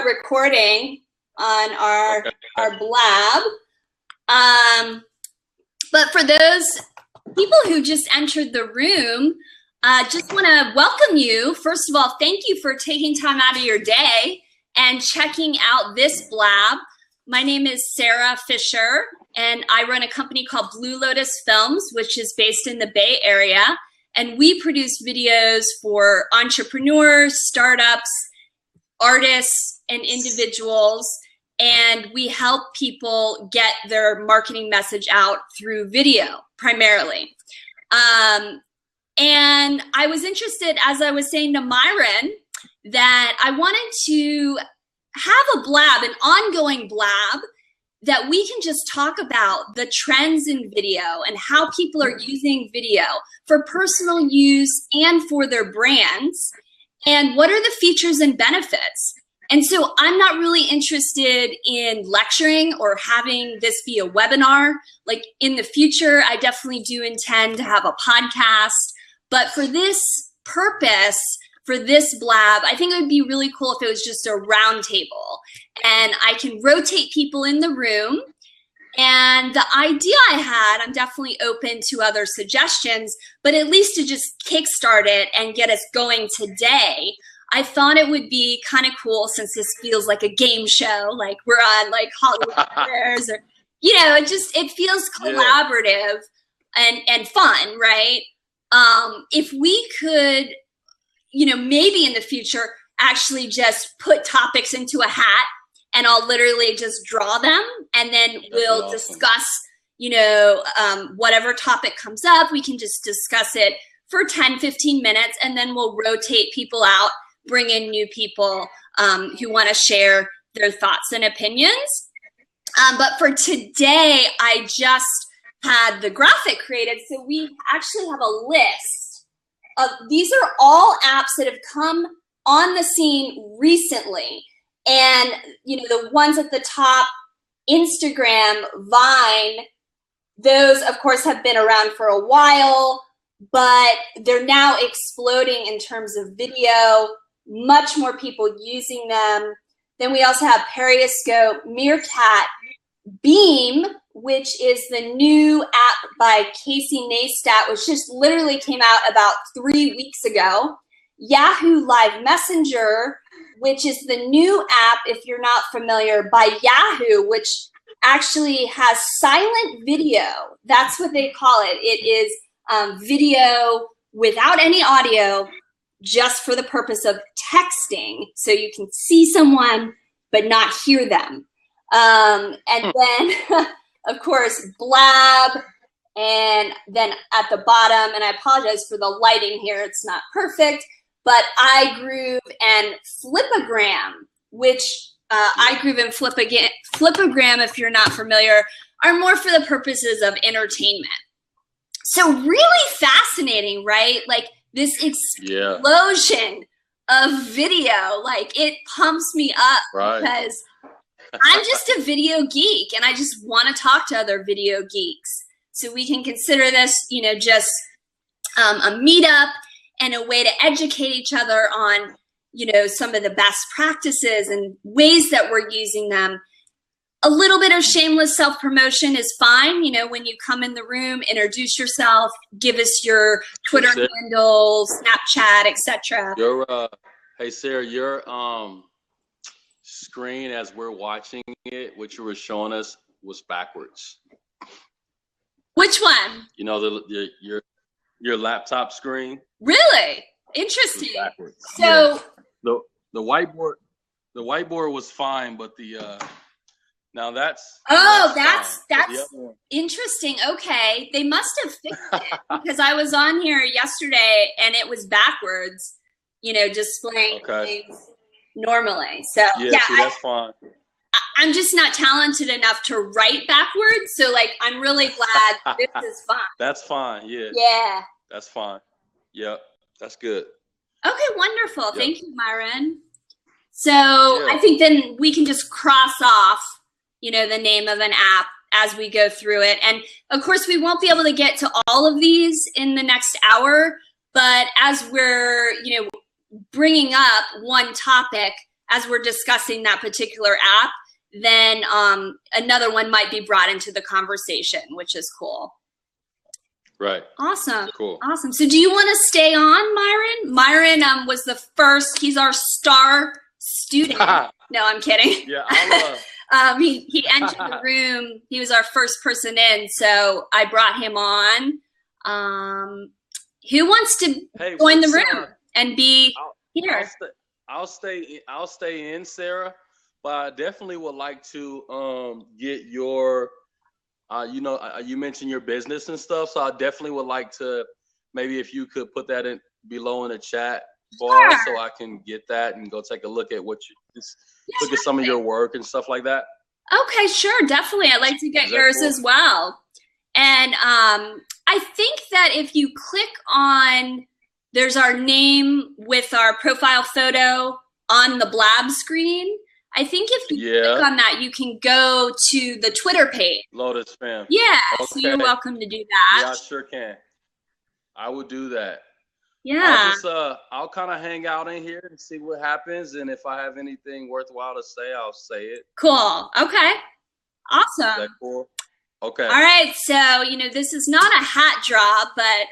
recording on our Blab. But for those people who just entered the room, just want to welcome you. First of all, thank you for taking time out of your day and checking out this Blab. My name is Sarah Fisher, and I run a company called Blue Lotus Films, which is based in the Bay Area. And we produce videos for entrepreneurs, startups, artists, and individuals. And we help people get their marketing message out through video, primarily. And I was interested, as I was saying to Myron, that I wanted to have a Blab, an ongoing Blab, that we can just talk about the trends in video and how people are using video for personal use and for their brands, and what are the features and benefits. And so I'm not really interested in lecturing or having this be a webinar. Like in the future, I definitely do intend to have a podcast, but for this purpose, for this Blab, I think it would be really cool if it was just a round table and I can rotate people in the room. And the idea I had, I'm definitely open to other suggestions, but at least to just kickstart it and get us going today, I thought it would be kind of cool, since this feels like a game show, like we're on like Hollywood Squares, or, you know, it feels collaborative and fun, right? If we could, you know, maybe in the future, actually just put topics into a hat and I'll literally just draw them, and then we'll discuss, you know, whatever topic comes up, we can just discuss it for 10, 15 minutes, and then we'll rotate people out, bring in new people who want to share their thoughts and opinions. But for today, I just had the graphic created. So we actually have a list of, these are all apps that have come on the scene recently. And, you know, the ones at the top, Instagram, Vine, those of course have been around for a while, but they're now exploding in terms of video, much more people using them. Then we also have Periscope, Meerkat, Beme, which is the new app by Casey Neistat, which just literally came out about 3 weeks ago. Yahoo Live Messenger, which is the new app, if you're not familiar, by Yahoo, which actually has silent video. That's what they call it. It is video without any audio, just for the purpose of texting. So you can see someone, but not hear them. And then, of course, Blab. And then at the bottom, and I apologize for the lighting here, it's not perfect, but iGroove and Flipagram, which iGroove and Flipagram, if you're not familiar, are more for the purposes of entertainment. So really fascinating, right? Like this explosion of video, like it pumps me up, because I'm just a video geek and I just want to talk to other video geeks. So we can consider this, you know, just a meetup and a way to educate each other on, you know, some of the best practices and ways that we're using them. A little bit of shameless self-promotion is fine. You know, when you come in the room, introduce yourself, give us your Twitter handle, Snapchat, etc. Hey Sarah, your screen as we're watching it, what you were showing us, was backwards. Which one? You know, your laptop screen. Really? Interesting. So the whiteboard was fine, but the now that's interesting. Okay, they must have fixed it, because I was on here yesterday and it was backwards, you know, displaying things normally. So yeah, that's fine. I'm just not talented enough to write backwards, so like I'm really glad this is fine. That's fine. Yeah. Yeah. That's fine. Yep. That's good. Okay, wonderful. Yep. Thank you, Myron. So I think then we can just cross off, you know, the name of an app as we go through it. And of course, we won't be able to get to all of these in the next hour, but as we're, you know, bringing up one topic, as we're discussing that particular app, then another one might be brought into the conversation, which is cool. Right. Awesome. Cool. Awesome. So do you want to stay on, Myron? Myron was the first. He's our star student. No, I'm kidding. Yeah. He entered the room. He was our first person in, so I brought him on. Who wants to join the room and be here? I'll stay in, Sarah, but I definitely would like to get your you mentioned your business and stuff, so I definitely would like to, maybe if you could put that in below in the chat bar, so I can get that and go take a look at look at some of your work and stuff like that. Okay, sure, definitely. I'd like to get yours as well. And I think that if you click on, there's our name with our profile photo on the Blab screen. I think if you click on that, you can go to the Twitter page. Loaded spam. Yeah, so you're welcome to do that. Yeah, I sure can. I will do that. Yeah. I'll kind of hang out in here and see what happens, and if I have anything worthwhile to say, I'll say it. Cool. Okay. Awesome. Is that cool? Okay. All right. So, this is not a hat drop, but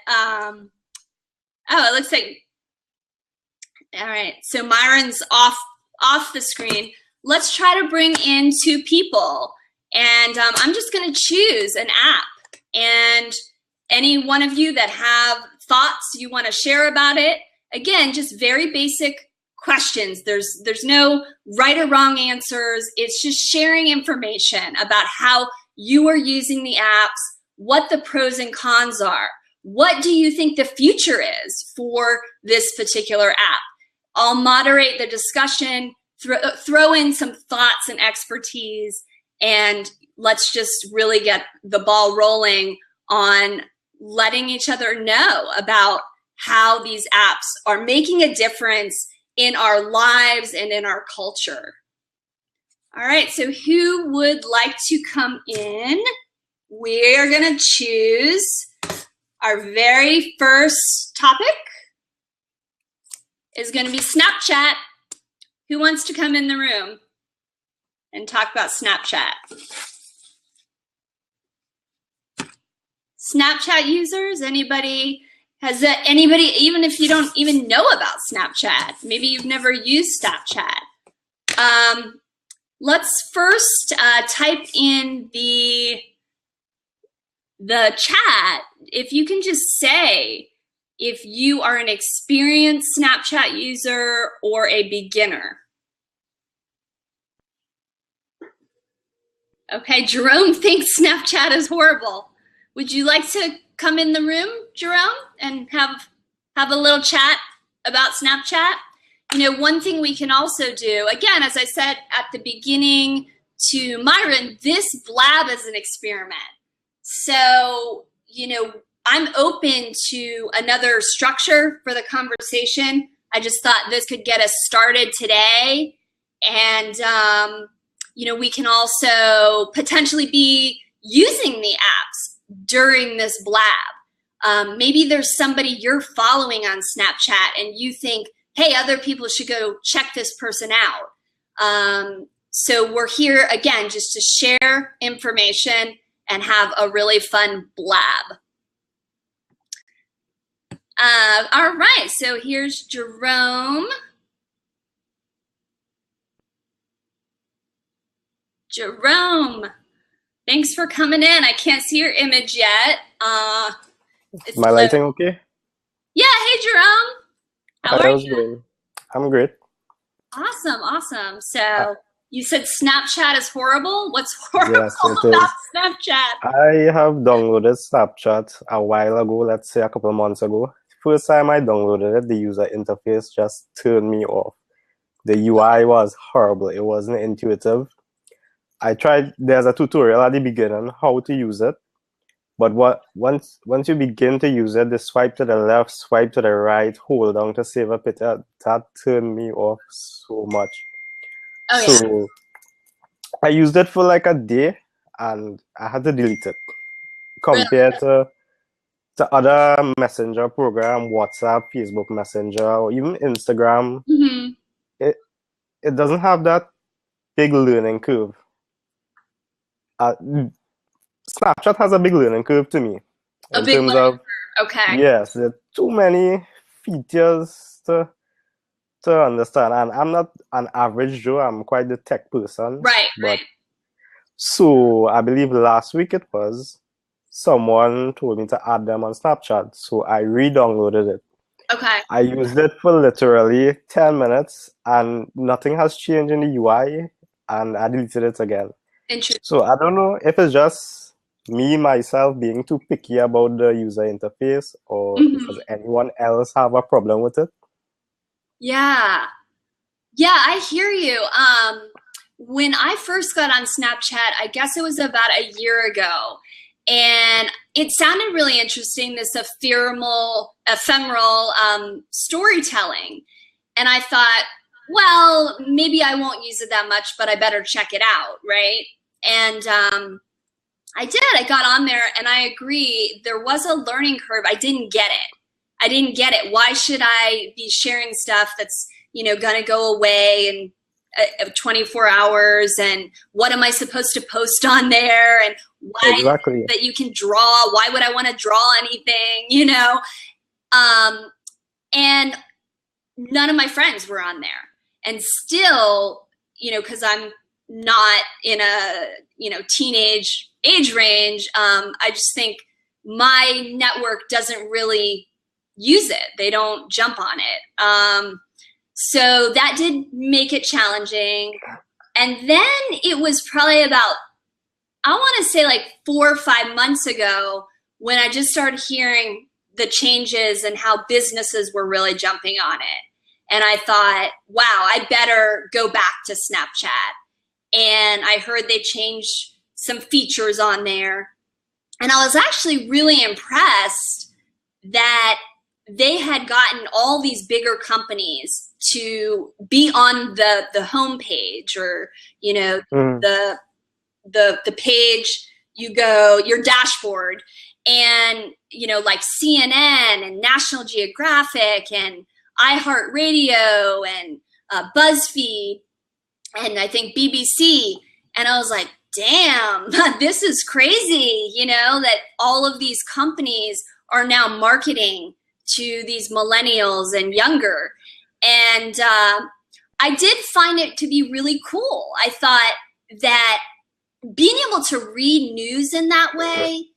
it looks like. All right. So Myron's off the screen. Let's try to bring in 2 people, and I'm just going to choose an app, and any one of you that have thoughts you want to share about it, again, just very basic questions. There's no right or wrong answers. It's just sharing information about how you are using the apps, what the pros and cons are. What do you think the future is for this particular app? I'll moderate the discussion, throw in some thoughts and expertise, and let's just really get the ball rolling on letting each other know about how these apps are making a difference in our lives and in our culture. All right, so who would like to come in? We're gonna choose our very first topic is gonna be Snapchat. Who wants to come in the room and talk about Snapchat? Snapchat users? Anybody? Even if you don't even know about Snapchat, maybe you've never used Snapchat. Let's first type in the chat. If you can just say if you are an experienced Snapchat user or a beginner. Okay, Jerome thinks Snapchat is horrible. Would you like to come in the room, Jerome, and have a little chat about Snapchat? One thing we can also do, again, as I said at the beginning to Myron, this Blab is an experiment. So, I'm open to another structure for the conversation. I just thought this could get us started today. And, we can also potentially be using the apps during this Blab. Maybe there's somebody you're following on Snapchat and you think, hey, other people should go check this person out. So we're here, again, just to share information and have a really fun Blab. All right, so here's Jerome. Jerome, thanks for coming in. I can't see your image yet. My lighting okay? Yeah, hey Jerome. How are you? Doing? I'm great. Awesome. So you said Snapchat is horrible? What's horrible about Snapchat? I have downloaded Snapchat a while ago, let's say a couple of months ago. First time I downloaded it, the user interface just turned me off. The UI was horrible. It wasn't intuitive. I tried, there's a tutorial at the beginning on how to use it. But once you begin to use it, the swipe to the left, swipe to the right, hold down to save a picture, that turned me off so much. So I used it for like a day and I had to delete it. Compared to other messenger program, WhatsApp, Facebook Messenger, or even Instagram, it doesn't have that big learning curve. Snapchat has a big learning curve to me in terms of okay. yes, there are too many features to understand, and I'm not an average Joe. I'm quite the tech person, Right. but so I believe last week it was someone told me to add them on Snapchat, so I re-downloaded it. Okay. I used it for literally 10 minutes, and nothing has changed in the UI, and I deleted it again. Interesting. So I don't know if it's just me myself being too picky about the user interface, or does anyone else have a problem with it? Yeah, I hear you. When I first got on Snapchat, I guess it was about a year ago, and it sounded really interesting, this ephemeral storytelling. And I thought, well, maybe I won't use it that much, but I better check it out, right? And I did. I got on there, and I agree, there was a learning curve. I didn't get it. Why should I be sharing stuff that's, going to go away in 24 hours? And what am I supposed to post on there? And why exactly that you can draw? Why would I want to draw anything? And none of my friends were on there. And still, because I'm not in a, teenage age range, I just think my network doesn't really use it. They don't jump on it. So that did make it challenging. And then it was probably about, I want to say like 4 or 5 months ago, when I just started hearing the changes and how businesses were really jumping on it. And I thought, wow, I better go back to Snapchat. And I heard they changed some features on there. And I was actually really impressed that they had gotten all these bigger companies to be on the homepage, or the page you go, your dashboard, and like CNN and National Geographic and iHeartRadio and BuzzFeed and I think BBC. And I was like, damn, this is crazy, that all of these companies are now marketing to these millennials and younger. And I did find it to be really cool. I thought that being able to read news in that way,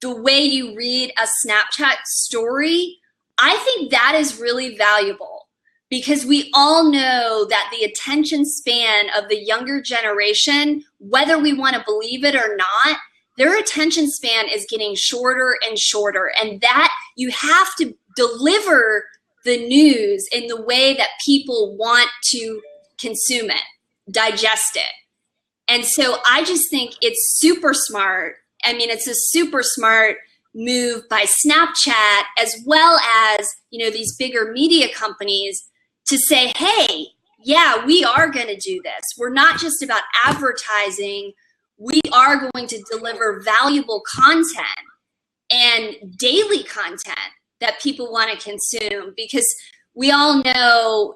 the way you read a Snapchat story, I think that is really valuable, because we all know that the attention span of the younger generation, whether we want to believe it or not, their attention span is getting shorter and shorter, and that you have to deliver the news in the way that people want to consume it, digest it. And so I just think it's super smart. I mean, it's a super smart move by Snapchat, as well as, these bigger media companies, to say, hey, yeah, we are going to do this. We're not just about advertising. We are going to deliver valuable content and daily content that people want to consume, because we all know,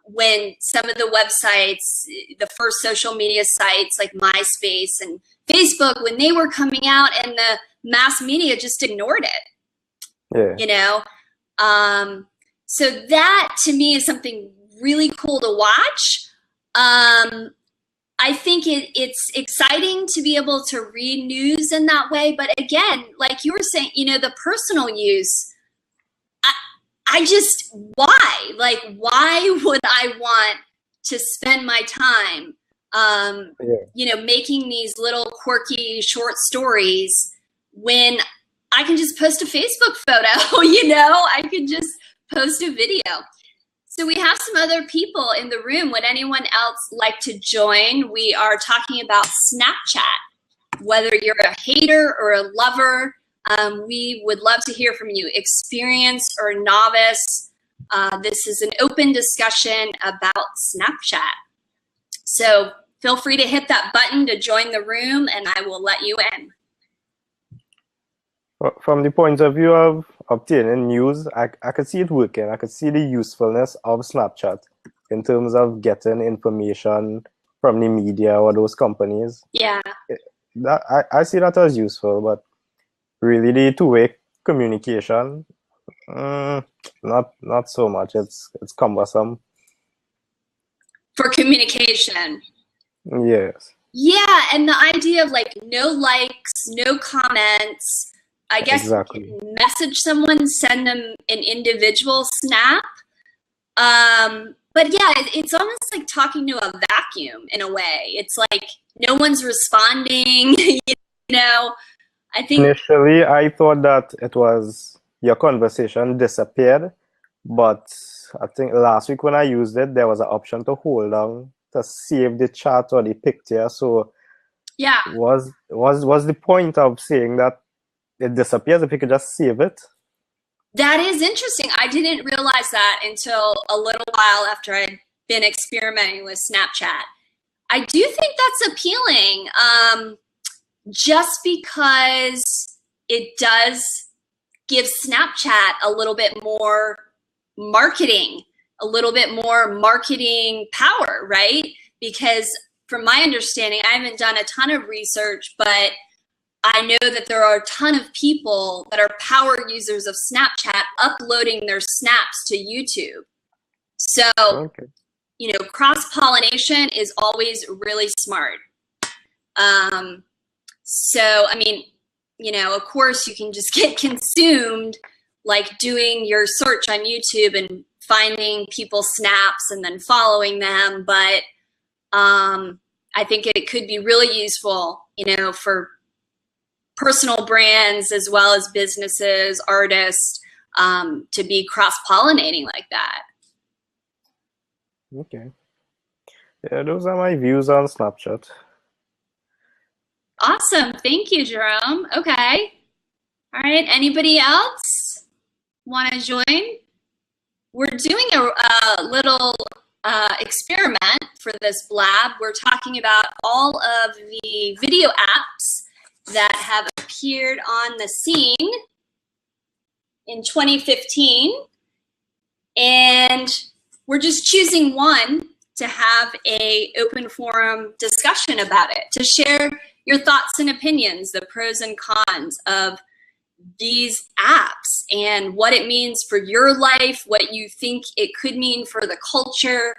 when some of the websites, the first social media sites like MySpace and Facebook, when they were coming out, and the mass media just ignored it. Yeah. So that to me is something really cool to watch. I think it's exciting to be able to read news in that way. But again, like you were saying, the personal use, I just, why? Like, why would I want to spend my time, making these little quirky short stories when I can just post a Facebook photo, I could just post a video. So we have some other people in the room. Would anyone else like to join? We are talking about Snapchat. Whether you're a hater or a lover, we would love to hear from you, experienced or novice. This is an open discussion about Snapchat. So feel free to hit that button to join the room, and I will let you in. From the point of view of obtaining news, I could see it working. I could see the usefulness of Snapchat. in terms of getting information from the media or those companies. Yeah. I see that as useful, but really the two-way communication, not so much. It's cumbersome. For communication. Yes. Yeah, and the idea of like no likes, no comments. I guess Exactly. you can message someone, send them an individual snap. But yeah, it's almost like talking to a vacuum in a way. It's like no one's responding, you know. I think Initially, I thought that it was your conversation disappeared, but I think last week when I used it, there was an option to hold down to save the chat or the picture. So, yeah, was the point of saying that it disappears if you could just save it? that is interesting. I didn't realize that until a little while after I'd been experimenting with Snapchat. I do think that's appealing. Just because it does give Snapchat a little bit more marketing, a little bit more marketing power, right? Because from my understanding, I haven't done a ton of research, but I know that there are a ton of people that are power users of Snapchat uploading their snaps to YouTube. So, Okay. you know, cross-pollination is always really smart. So, I mean, you know, of course you can just get consumed like doing your search on YouTube and finding people's snaps and then following them. But I think it could be really useful, you know, for personal brands as well as businesses, artists, to be cross-pollinating like that. Okay. Yeah, those are my views on Snapchat. Awesome. Thank you, Jerome. Okay. All right. Anybody else want to join? We're doing a little experiment for this Blab. We're talking about all of the video apps that have appeared on the scene in 2015. And we're just choosing one to have a open forum discussion about it, to share your thoughts and opinions, the pros and cons of these apps and what it means for your life, what you think it could mean for the culture.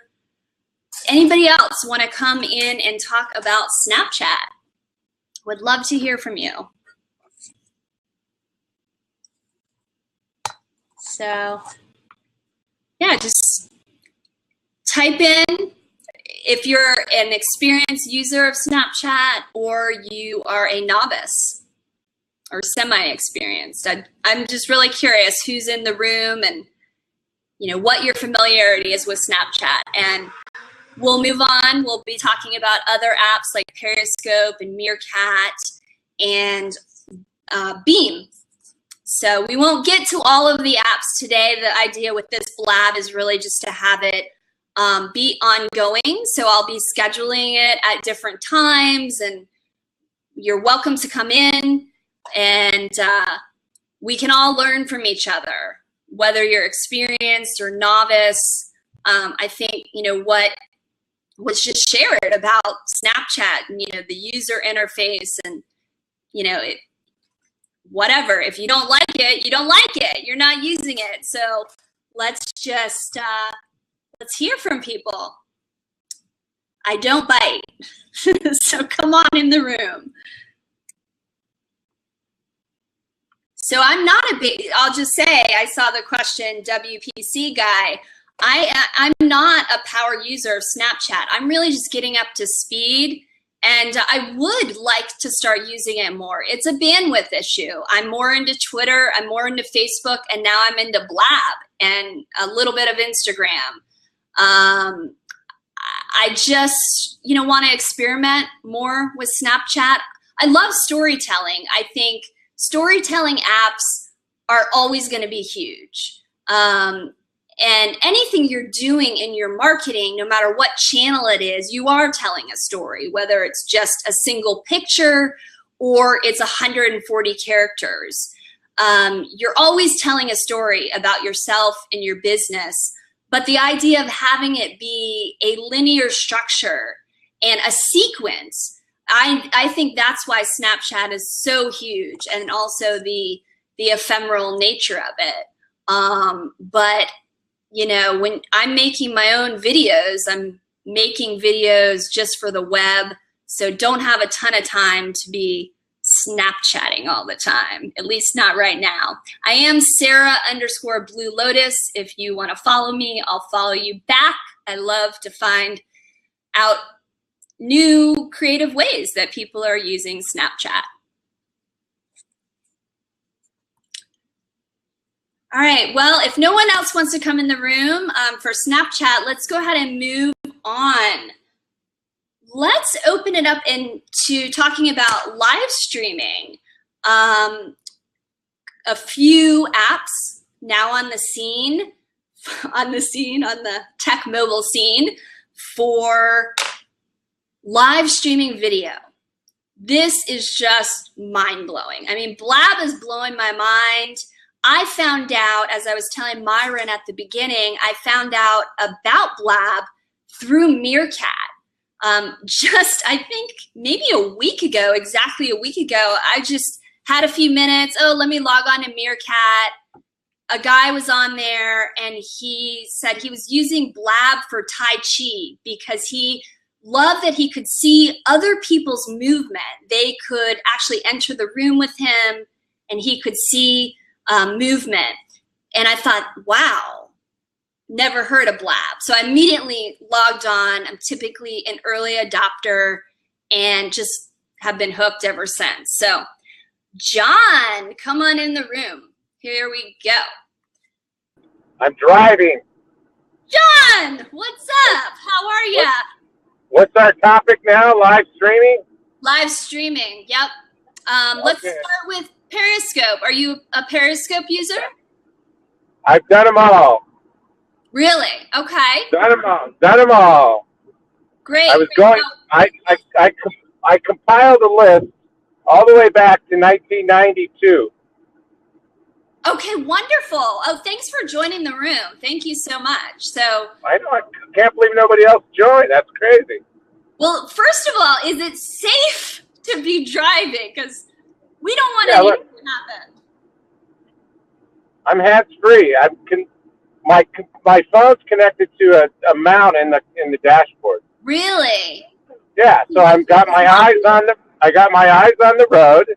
Anybody else want to come in and talk about Snapchat? Would love to hear from you. So yeah, just type in if you're an experienced user of Snapchat or you are a novice or semi-experienced. I'm just really curious who's in the room and, you know, what your familiarity is with Snapchat. And we'll move on. We'll be talking about other apps like Periscope and Meerkat and Beme. So we won't get to all of the apps today. The idea with this Blab is really just to have it be ongoing. So I'll be scheduling it at different times, and you're welcome to come in, and we can all learn from each other, whether you're experienced or novice. I think, you know, what was just shared about Snapchat and, you know, the user interface and, you know, whatever. If you don't like it, you don't like it. You're not using it. So let's just let's hear from people. I don't bite. So come on in the room. So I'm not a big, I'll just say, I saw the question, WPC guy. I'm not a power user of Snapchat. I'm really just getting up to speed, and I would like to start using it more. It's a bandwidth issue. I'm more into Twitter, I'm more into Facebook, and now I'm into Blab and a little bit of Instagram. I just, you know, want to experiment more with Snapchat. I love storytelling. I think storytelling apps are always going to be huge. And anything you're doing in your marketing, no matter what channel it is, you are telling a story, whether it's just a single picture or it's 140 characters. You're always telling a story about yourself and your business. But the idea of having it be a linear structure and a sequence, I think that's why Snapchat is so huge, and also the ephemeral nature of it. But you know, when I'm making my own videos, I'm making videos just for the web, so don't have a ton of time to be Snapchatting all the time, at least not right now. I am Sarah_Blue Lotus. If you want to follow me, I'll follow you back. I love to find out new creative ways that people are using Snapchat. All right, well, if no one else wants to come in the room for Snapchat, let's go ahead and move on. Let's open it up into talking about live streaming. A few apps now on the scene, on the tech mobile scene for live streaming video. This is just mind-blowing. I mean, Blab is blowing my mind. I found out, as I was telling Myron at the beginning, I found out about Blab through Meerkat. Just, I think maybe exactly a week ago, I just had a few minutes. Oh, let me log on to Meerkat. A guy was on there and he said he was using Blab for Tai Chi because he loved that he could see other people's movement. They could actually enter the room with him and he could see movement. And I thought, wow. Never heard of Blab. So I immediately logged on. I'm typically an early adopter and just have been hooked ever since. So John, come on in the room. Here we go. I'm driving. John, what's up? How are you? What's our topic now? Live streaming? Live streaming, yep. Let's start with Periscope. Are you a Periscope user? I've done them all. Really? Okay. Done them all. Great. I was going. I compiled a list all the way back to 1992. Okay, wonderful. Oh, thanks for joining the room. Thank you so much. So I know. I can't believe nobody else joined. That's crazy. Well, first of all, is it safe to be driving? Because we don't want anything to happen. I'm hands free. My phone's connected to a mount in the dashboard. Really? Yeah. So I got my eyes on the road,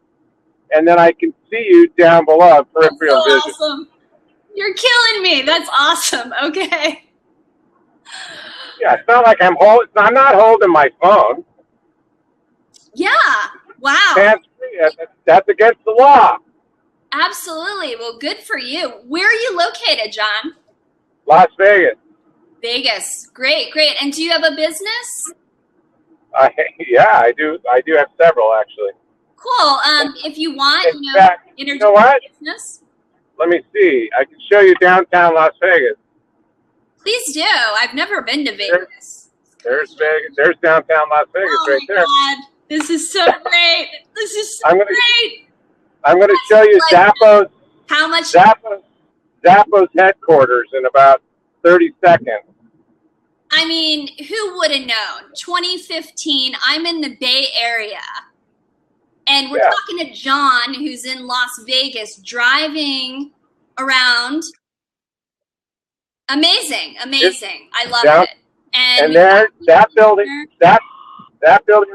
and then I can see you down below, peripheral vision. That's so awesome. You're killing me. That's awesome. Okay. Yeah, it's not like I'm not holding my phone. Yeah. Wow. Hands free. That's against the law. Absolutely. Well, good for you. Where are you located, John? Las Vegas. Vegas. Great, great. And do you have a business? Yeah, I do. I do have several, actually. Cool. If you want, you know what? Business. Let me see. I can show you downtown Las Vegas. Please do. I've never been to Vegas. There's Vegas. There's downtown Las Vegas right there. Oh my God. This is so great. This is so great. I'm going to show you Zappos. How much? Zappos headquarters in about 30 seconds. I mean, who would have known? 2015, I'm in the Bay Area. And we're talking to John, who's in Las Vegas, driving around. Amazing, amazing. I love it. And there, that building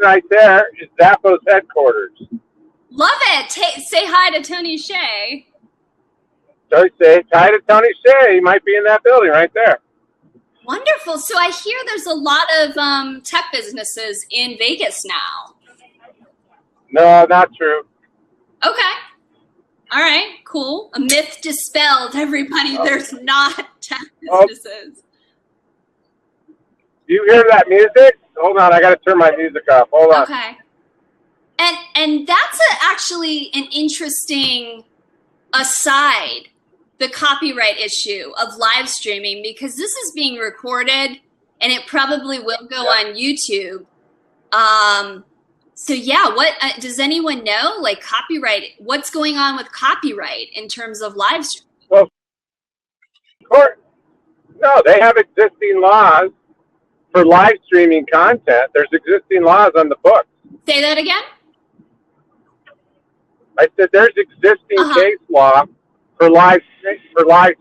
right there is Zappos headquarters. Love it. Say hi to Tony Shea. So say hi to Tony Shea. He might be in that building right there. Wonderful. So I hear there's a lot of tech businesses in Vegas now. No, not true. Okay. All right. Cool. A myth dispelled, everybody. There's not tech businesses. Do you hear that music? Hold on. I got to turn my music off. Hold on. Okay. And that's actually an interesting aside, the copyright issue of live streaming, because this is being recorded and it probably will go on YouTube. So yeah, what does anyone know? Like copyright, what's going on with copyright in terms of live streaming? Well, No, they have existing laws for live streaming content. There's existing laws on the books. Say that again? I said there's existing case law for live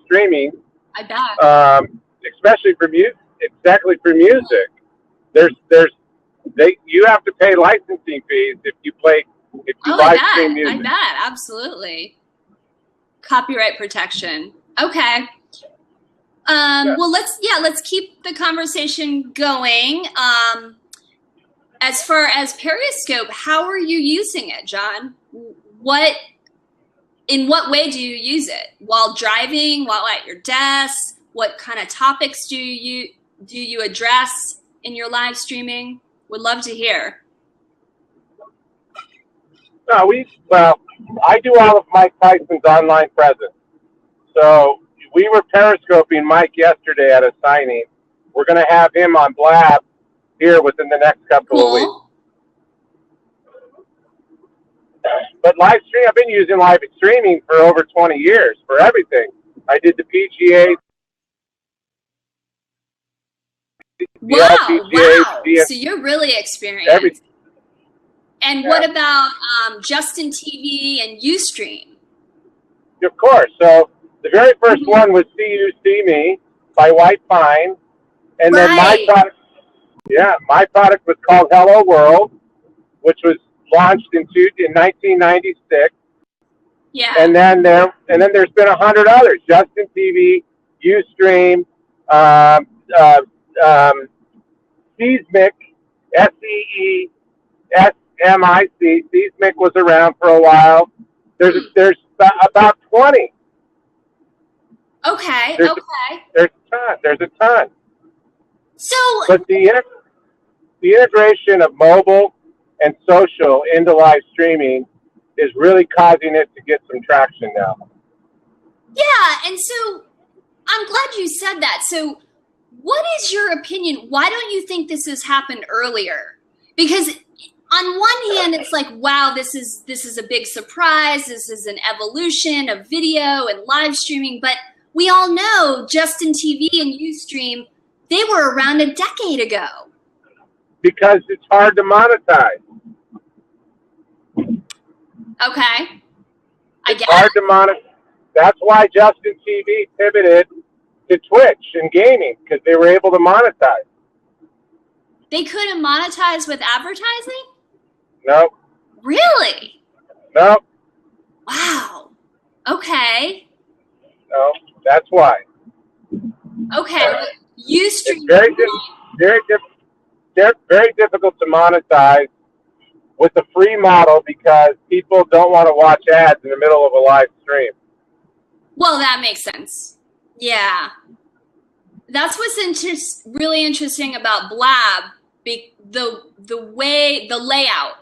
streaming. I bet. Especially for music. Exactly for music. You have to pay licensing fees if you live stream music. I bet, absolutely. Copyright protection. Okay. Well, let's keep the conversation going. As far as Periscope, how are you using it, John? In what way do you use it? While driving, while at your desk? What kind of topics do you address in your live streaming? Would love to hear. No, I do all of Mike Tyson's online presence. So we were periscoping Mike yesterday at a signing. We're going to have him on Blab here within the next couple of weeks. But live stream, I've been using live streaming for over 20 years for everything. I did the PGA. Wow. So you're really experienced. Everything. And what about Justin TV and Ustream? Of course. So the very first one was See You See Me by White Pine. And then my product was called Hello World, which was launched in 1996. Yeah. And then there's been 100 others. Justin TV, Ustream, Seismic, SEESMIC. Seismic was around for a while. There's about 20. Okay. There's a ton. So, but the integration of mobile and social into live streaming is really causing it to get some traction now. Yeah, and so I'm glad you said that. So what is your opinion? Why don't you think this has happened earlier? Because on one hand, it's like, wow, this is a big surprise. This is an evolution of video and live streaming. But we all know Justin TV and Ustream, they were around a decade ago. Because it's hard to monetize. Okay. It's hard to monetize. That's why Justin TV pivoted to Twitch and gaming, because they were able to monetize. They couldn't monetize with advertising? No. Really? No. Wow. Okay. No, that's why. Okay. Ustream. It's very difficult to monetize with the free model because people don't want to watch ads in the middle of a live stream. Well, that makes sense. Yeah. That's what's really interesting about Blab, the layout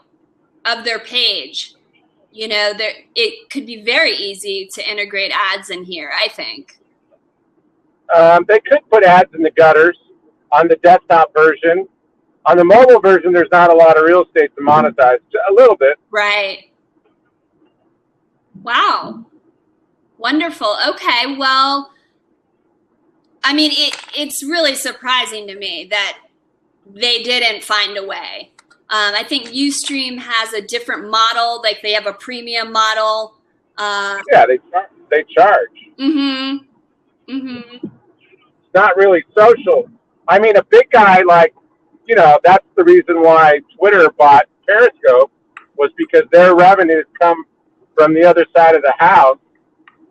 of their page. You know, it could be very easy to integrate ads in here, I think. They could put ads in the gutters on the desktop version. On the mobile version, there's not a lot of real estate to monetize. A little bit. Right. Wow. Wonderful. Okay. Well, I mean, it's really surprising to me that they didn't find a way. I think Ustream has a different model. Like they have a premium model. Yeah, they charge. Mm-hmm. Mm-hmm. It's not really social. I mean, a big guy like, you know, that's the reason why Twitter bought Periscope, was because their revenues come from the other side of the house,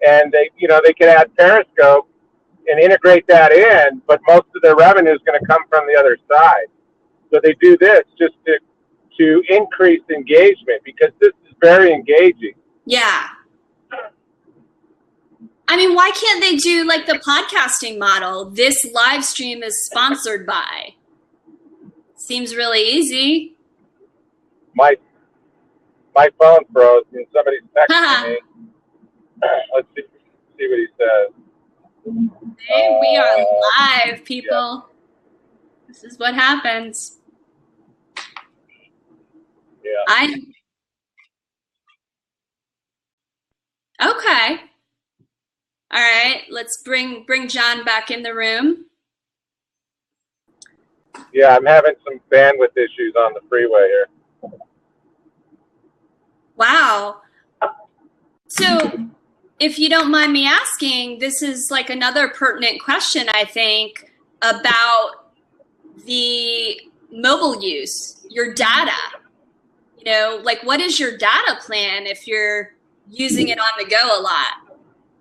and they could add Periscope and integrate that in, but most of their revenue is going to come from the other side. So they do this just to increase engagement, because this is very engaging. Yeah. I mean, why can't they do like the podcasting model? This live stream is sponsored by. Seems really easy. My phone froze and somebody's texting me. Let's see what he says. Hey, we are live, people. Yeah. This is what happens. Yeah. Okay. All right, let's bring John back in the room. Yeah, I'm having some bandwidth issues on the freeway here. Wow. So, if you don't mind me asking, this is like another pertinent question, I think, about the mobile use, your data. You know, like what is your data plan if you're using it on the go a lot?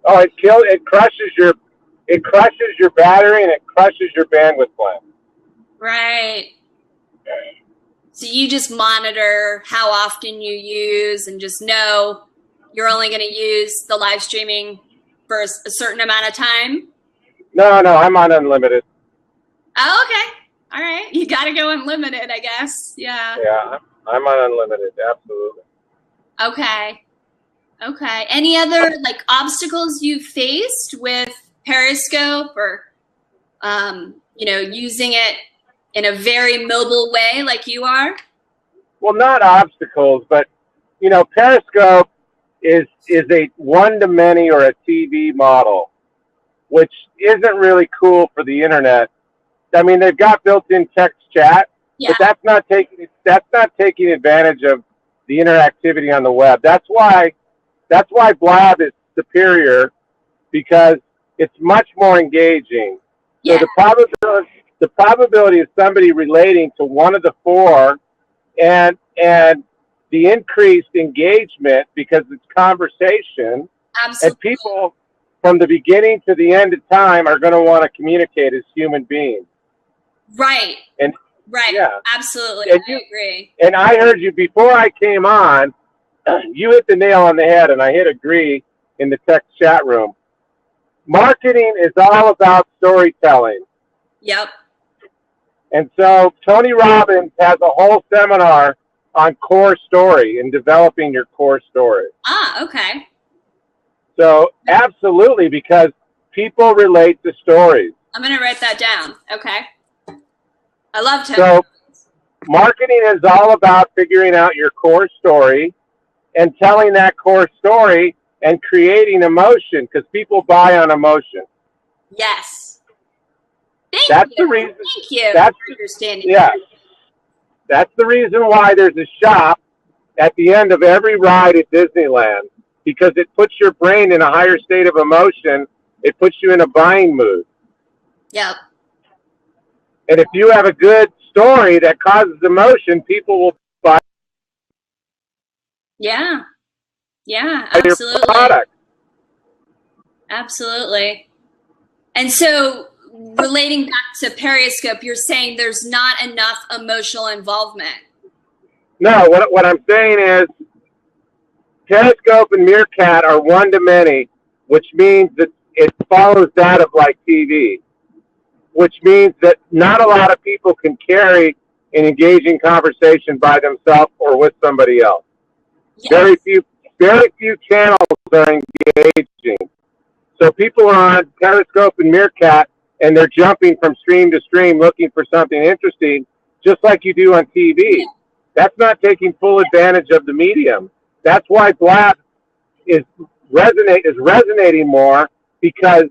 Oh, it crushes your battery and it crushes your bandwidth plan. Right. So you just monitor how often you use and just know you're only going to use the live streaming for a certain amount of time? No, I'm on unlimited. Oh, okay. All right. You got to go unlimited, I guess. Yeah. Yeah, I'm on unlimited. Absolutely. Okay. Okay. Any other like obstacles you faced with Periscope or, you know, using it in a very mobile way like you are? Well, not obstacles, but, you know, Periscope is a one-to-many or a TV model, which isn't really cool for the internet. I mean, they've got built-in text chat, Yeah. but that's not taking advantage of the interactivity on the web. That's why Blab is superior, because it's much more engaging. Yeah. So the probability of somebody relating to one of the four and the increased engagement, because it's conversation, Absolutely. and people from the beginning to the end of time are going to want to communicate as human beings. Right. And right. Yeah. Absolutely. And I agree. And I heard you before I came on. You hit the nail on the head, and I hit agree in the text chat room. Marketing is all about storytelling. Yep. And so Tony Robbins has a whole seminar on core story and developing your core story. Ah, okay. So absolutely, because people relate to stories. I'm going to write that down. Okay. I love Tony. So marketing is all about figuring out your core story and telling that core story and creating emotion, because people buy on emotion. Yes. That's you. the reason. Thank you That's for understanding. Yeah. That's the reason why there's a shop at the end of every ride at Disneyland, because it puts your brain in a higher state of emotion. It puts you in a buying mood. Yep. And if you have a good story that causes emotion, people will buy Yeah. Yeah, your absolutely. product. Absolutely. And so relating back to Periscope, you're saying there's not enough emotional involvement. No, what I'm saying is Periscope and Meerkat are one-to-many, which means that it follows that of like TV, which means that not a lot of people can carry an engaging conversation by themselves or with somebody else. Yes. Very few channels are engaging. So people are on Periscope and Meerkat, and they're jumping from stream to stream looking for something interesting, just like you do on TV. That's not taking full advantage of the medium. That's why Blab is resonating more, because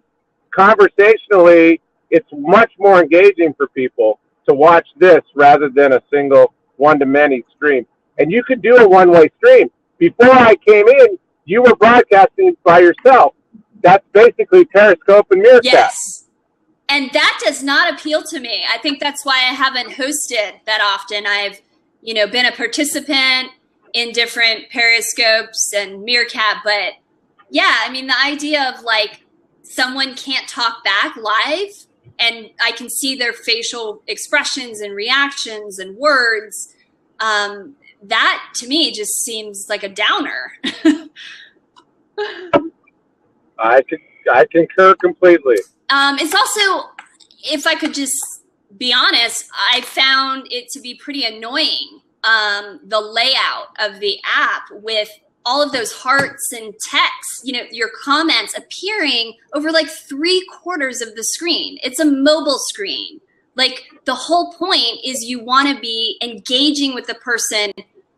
conversationally, it's much more engaging for people to watch this rather than a single one-to-many stream. And you could do a one-way stream. Before I came in, you were broadcasting by yourself. That's basically Periscope and Meerkat. Yes. And that does not appeal to me. I think that's why I haven't hosted that often. I've, been a participant in different Periscopes and Meerkat, but yeah, I mean, the idea of like someone can't talk back live and I can see their facial expressions and reactions and words, that to me just seems like a downer. I concur completely. It's also, if I could just be honest, I found it to be pretty annoying, the layout of the app with all of those hearts and text, your comments appearing over like 3/4 of the screen. It's a mobile screen. Like the whole point is you want to be engaging with the person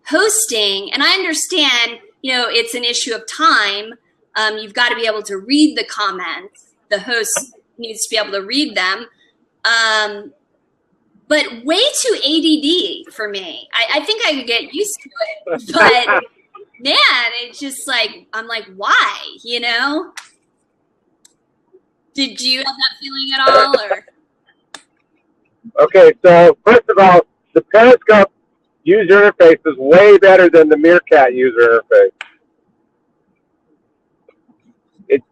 hosting. And I understand, it's an issue of time, You've got to be able to read the comments. The host needs to be able to read them. But way too ADD for me. I think I could get used to it, but man, it's just like, I'm like, why, you know? Did you have that feeling at all, or? Okay, so first of all, the Periscope user interface is way better than the Meerkat user interface.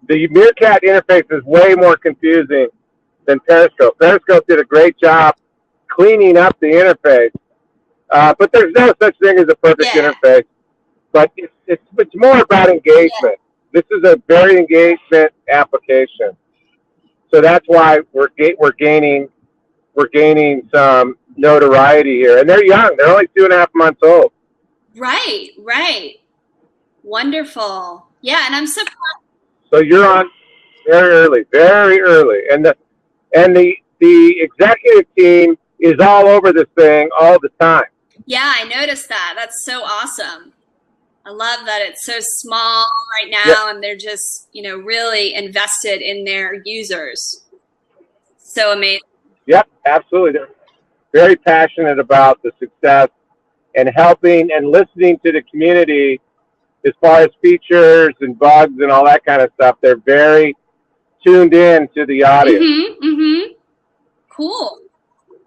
The Meerkat interface is way more confusing than Periscope. Periscope did a great job cleaning up the interface, but there's no such thing as a perfect interface. But it's more about engagement. This is a very engagement application, so that's why we're gaining some notoriety here. And they're young; they're only 2.5 months old. Right. Wonderful. Yeah, and I'm so proud. So you're on very early, and the executive team is all over this thing all the time. Yeah, I noticed that. That's so awesome. I love that it's so small right now, and they're just, really invested in their users. So amazing. Yep, absolutely. They're very passionate about the success and helping and listening to the community as far as features and bugs and all that kind of stuff. They're very tuned in to the audience. Cool.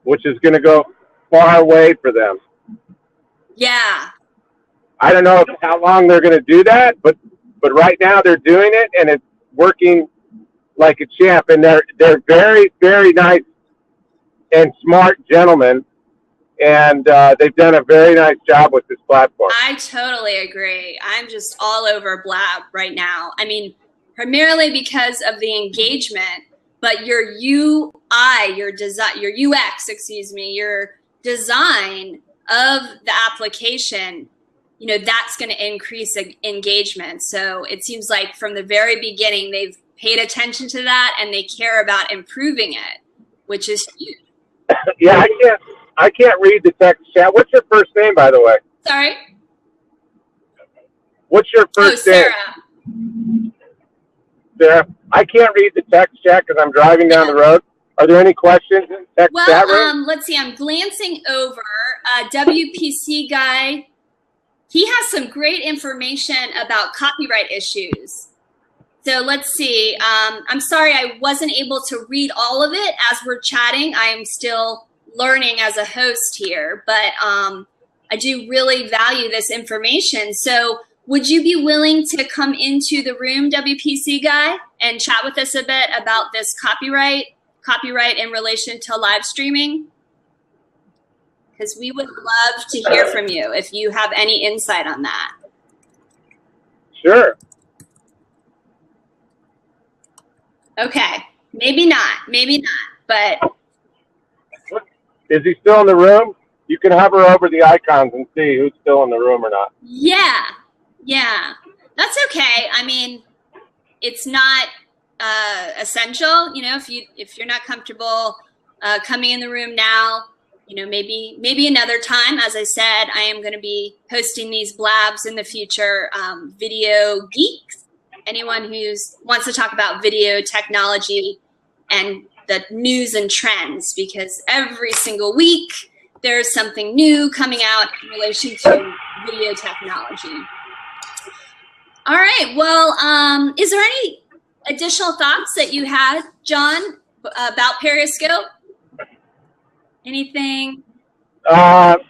Which is going to go far away for them. Yeah. I don't know how long they're going to do that, but right now they're doing it, and it's working like a champ. And they're very, very nice and smart gentlemen, and they've done a very nice job with this platform. I totally agree. I'm just all over Blab right now. I mean, primarily because of the engagement, but your UI, your design, your UX, your design of the application, that's going to increase engagement. So it seems like from the very beginning, they've paid attention to that, and they care about improving it, which is huge. Yeah, I can't read the text chat. What's your first name, by the way? Sorry? What's your first name? Sarah. Sarah, I can't read the text chat because I'm driving down the road. Are there any questions in text chat room? Let's see. I'm glancing over. WPC guy, he has some great information about copyright issues. So let's see. I'm sorry I wasn't able to read all of it as we're chatting. I am still learning as a host here, but I do really value this information. So would you be willing to come into the room, WPC guy, and chat with us a bit about this copyright in relation to live streaming? Because we would love to hear from you if you have any insight on that. Sure. Okay, maybe not, but. Is he still in the room? You can hover over the icons and see who's still in the room or not. Yeah, that's okay. I mean, it's not essential, if you're not comfortable coming in the room now, maybe another time. As I said, I am going to be hosting these blabs in the future, video geeks. Anyone who wants to talk about video technology and the news and trends, because every single week there's something new coming out in relation to video technology. All right. Well, is there any additional thoughts that you had, John, about Periscope? Anything? Not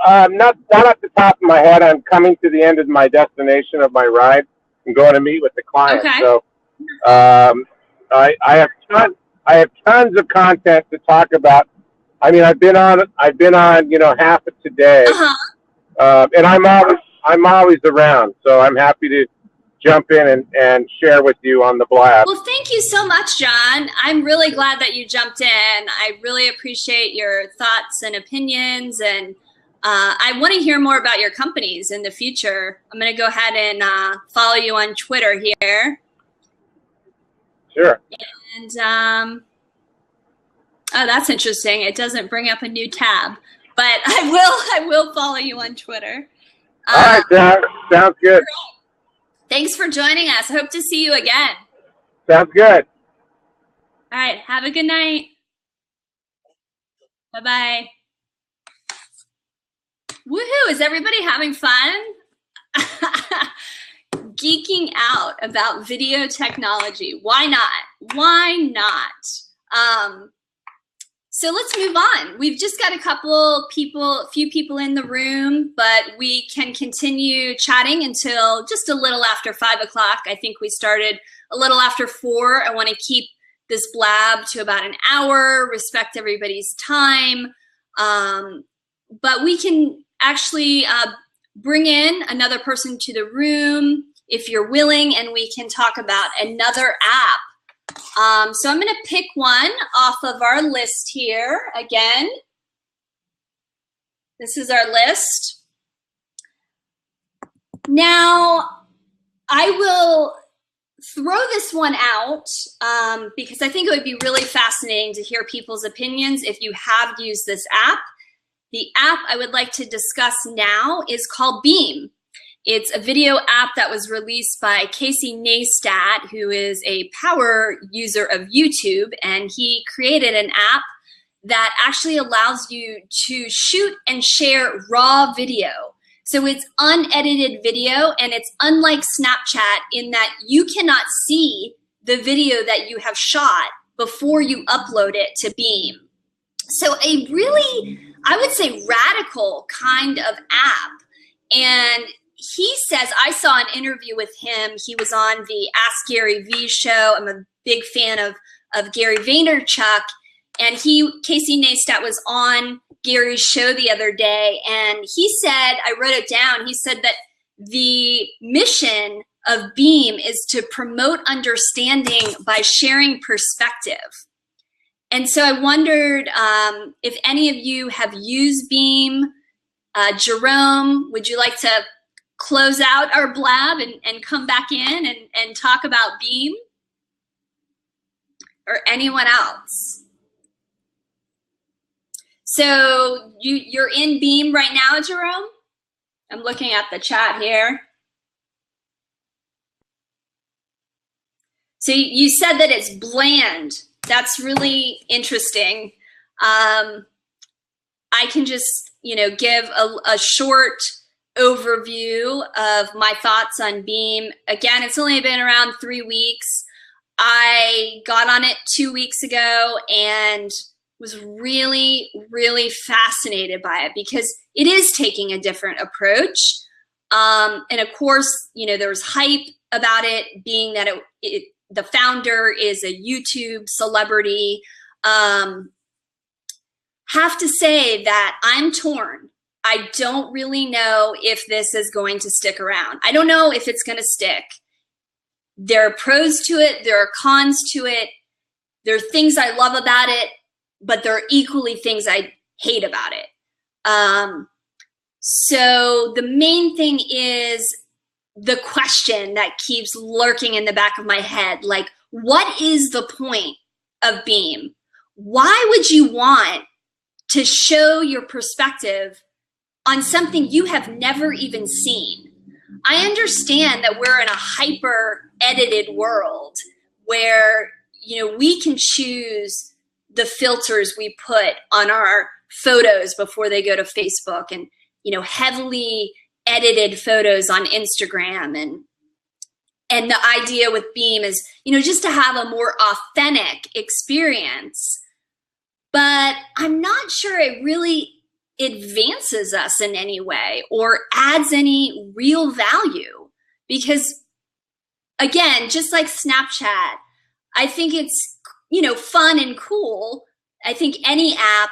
off the top of my head. I'm coming to the end of my destination of my ride. I'm going to meet with the client. Okay. So I have tons of content to talk about. I mean, I've been on half of today, and I'm always around. So I'm happy to jump in and share with you on the Blab. Well, thank you so much, John. I'm really glad that you jumped in. I really appreciate your thoughts and opinions, and I want to hear more about your companies in the future. I'm going to go ahead and follow you on Twitter here. Sure. And oh, that's interesting. It doesn't bring up a new tab, but I will follow you on Twitter. All right, sounds good. Thanks for joining us. Hope to see you again. Sounds good. All right. Have a good night. Bye-bye. Woohoo! Is everybody having fun? Geeking out about video technology. Why not? Why not? So let's move on. We've just got a few people in the room, but we can continue chatting until just a little after 5 o'clock. I think we started a little after 4. I want to keep this blab to about an hour, respect everybody's time. But we can actually bring in another person to the room if you're willing, and we can talk about another app. So I'm going to pick one off of our list here. Again, this is our list. Now, I will throw this one out because I think it would be really fascinating to hear people's opinions if you have used this app. The app I would like to discuss now is called Beme. It's a video app that was released by Casey Neistat, who is a power user of YouTube, and he created an app that actually allows you to shoot and share raw video. So it's unedited video, and it's unlike Snapchat in that you cannot see the video that you have shot before you upload it to Beme. So a really, I would say, radical kind of app. And he says, I saw an interview with him. He was on the Ask Gary V show. I'm a big fan of Gary Vaynerchuk. And Casey Neistat was on Gary's show the other day. And he said, I wrote it down, he said that the mission of Beme is to promote understanding by sharing perspective. And so I wondered if any of you have used Beme. Jerome, would you like to close out our blab and come back in and talk about Beme? Or anyone else? So you're in Beme right now, Jerome? I'm looking at the chat here. So you said that it's bland. That's really interesting. I can just, give a short overview of my thoughts on Beme. Again, it's only been around 3 weeks. I got on it 2 weeks ago and was really, really fascinated by it because it is taking a different approach. And of course, there was hype about it being that the founder is a YouTube celebrity. Have to say that I'm torn. I don't really know if this is going to stick around. I don't know if it's going to stick. There are pros to it. There are cons to it. There are things I love about it, but there are equally things I hate about it. So the main thing is the question that keeps lurking in the back of my head. Like, what is the point of Beme? Why would you want to show your perspective on something you have never even seen? I understand that we're in a hyper edited world where, we can choose the filters we put on our photos before they go to Facebook and, heavily edited photos on Instagram. And the idea with Beme is, just to have a more authentic experience. But I'm not sure it really advances us in any way or adds any real value. Because, again, just like Snapchat, I think it's, fun and cool. I think any app,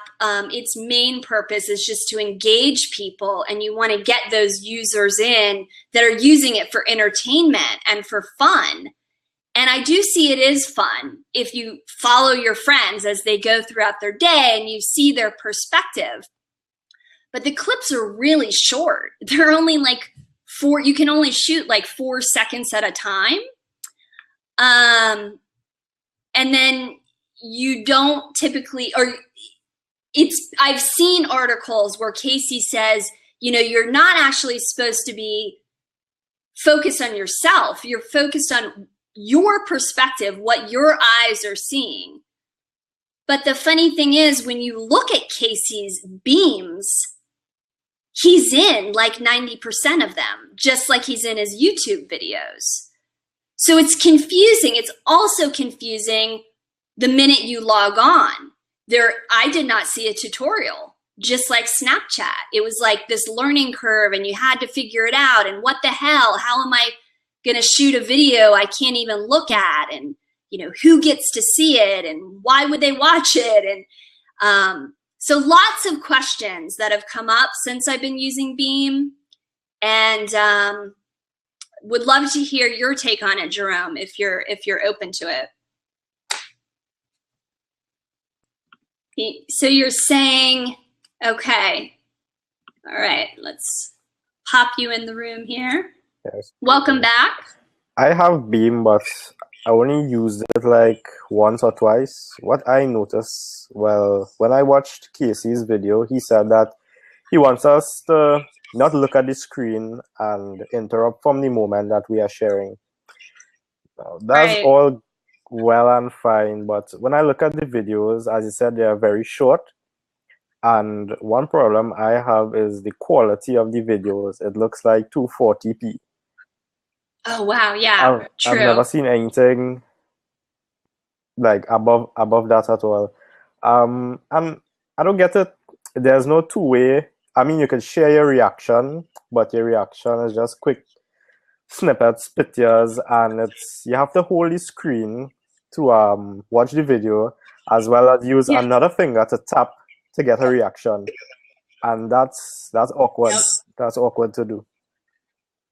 its main purpose is just to engage people, and you want to get those users in that are using it for entertainment and for fun. And I do see it is fun if you follow your friends as they go throughout their day and you see their perspective. But the clips are really short. They're only like you can only shoot like 4 seconds at a time. And then you don't typically, I've seen articles where Casey says, you're not actually supposed to be focused on yourself. You're focused on your perspective, what your eyes are seeing. But the funny thing is, when you look at Casey's beams, he's in like 90% of them, just like he's in his YouTube videos. So it's confusing. It's also confusing the minute you log on. I did not see a tutorial, just like Snapchat. It was like this learning curve and you had to figure it out. And what the hell? How am I going to shoot a video I can't even look at? And who gets to see it and why would they watch it? And so lots of questions that have come up since I've been using Beme, and would love to hear your take on it, Jerome, if you're open to it. So you're saying, okay, all right, let's pop you in the room here. Yes. Welcome back. I have Beme, but I only used it like once or twice. What I noticed, well, when I watched Casey's video, he said that he wants us to not look at the screen and interrupt from the moment that we are sharing. Now, that's Right. all well and fine, but when I look at the videos, as you said, they are very short. And one problem I have is the quality of the videos. It looks like 240p. Oh, wow. Yeah, true. I've never seen anything like above that at all. And I don't get it. There's no two-way. I mean, you can share your reaction, but your reaction is just quick snippets, pictures, and you have to hold the screen to watch the video, as well as use another finger to tap to get a reaction. And that's awkward. Yep. That's awkward to do.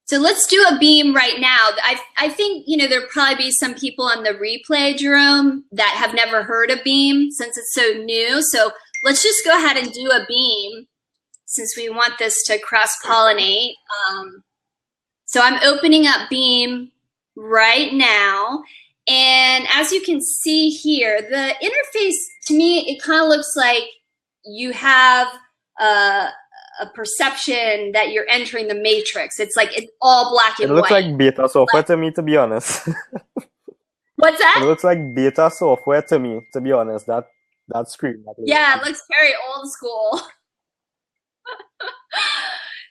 So let's do a Beme right now. I think, there'll probably be some people on the replay, Jerome, that have never heard of Beme since it's so new. So let's just go ahead and do a Beme since we want this to cross-pollinate. So I'm opening up Beme right now. And as you can see here, the interface, to me, it kind of looks like you have a perception that you're entering the matrix. It's like it's all black and white. It looks like beta software to me, to be honest. What's that? It looks like beta software to me, to be honest. That screen. Yeah, it looks very old school.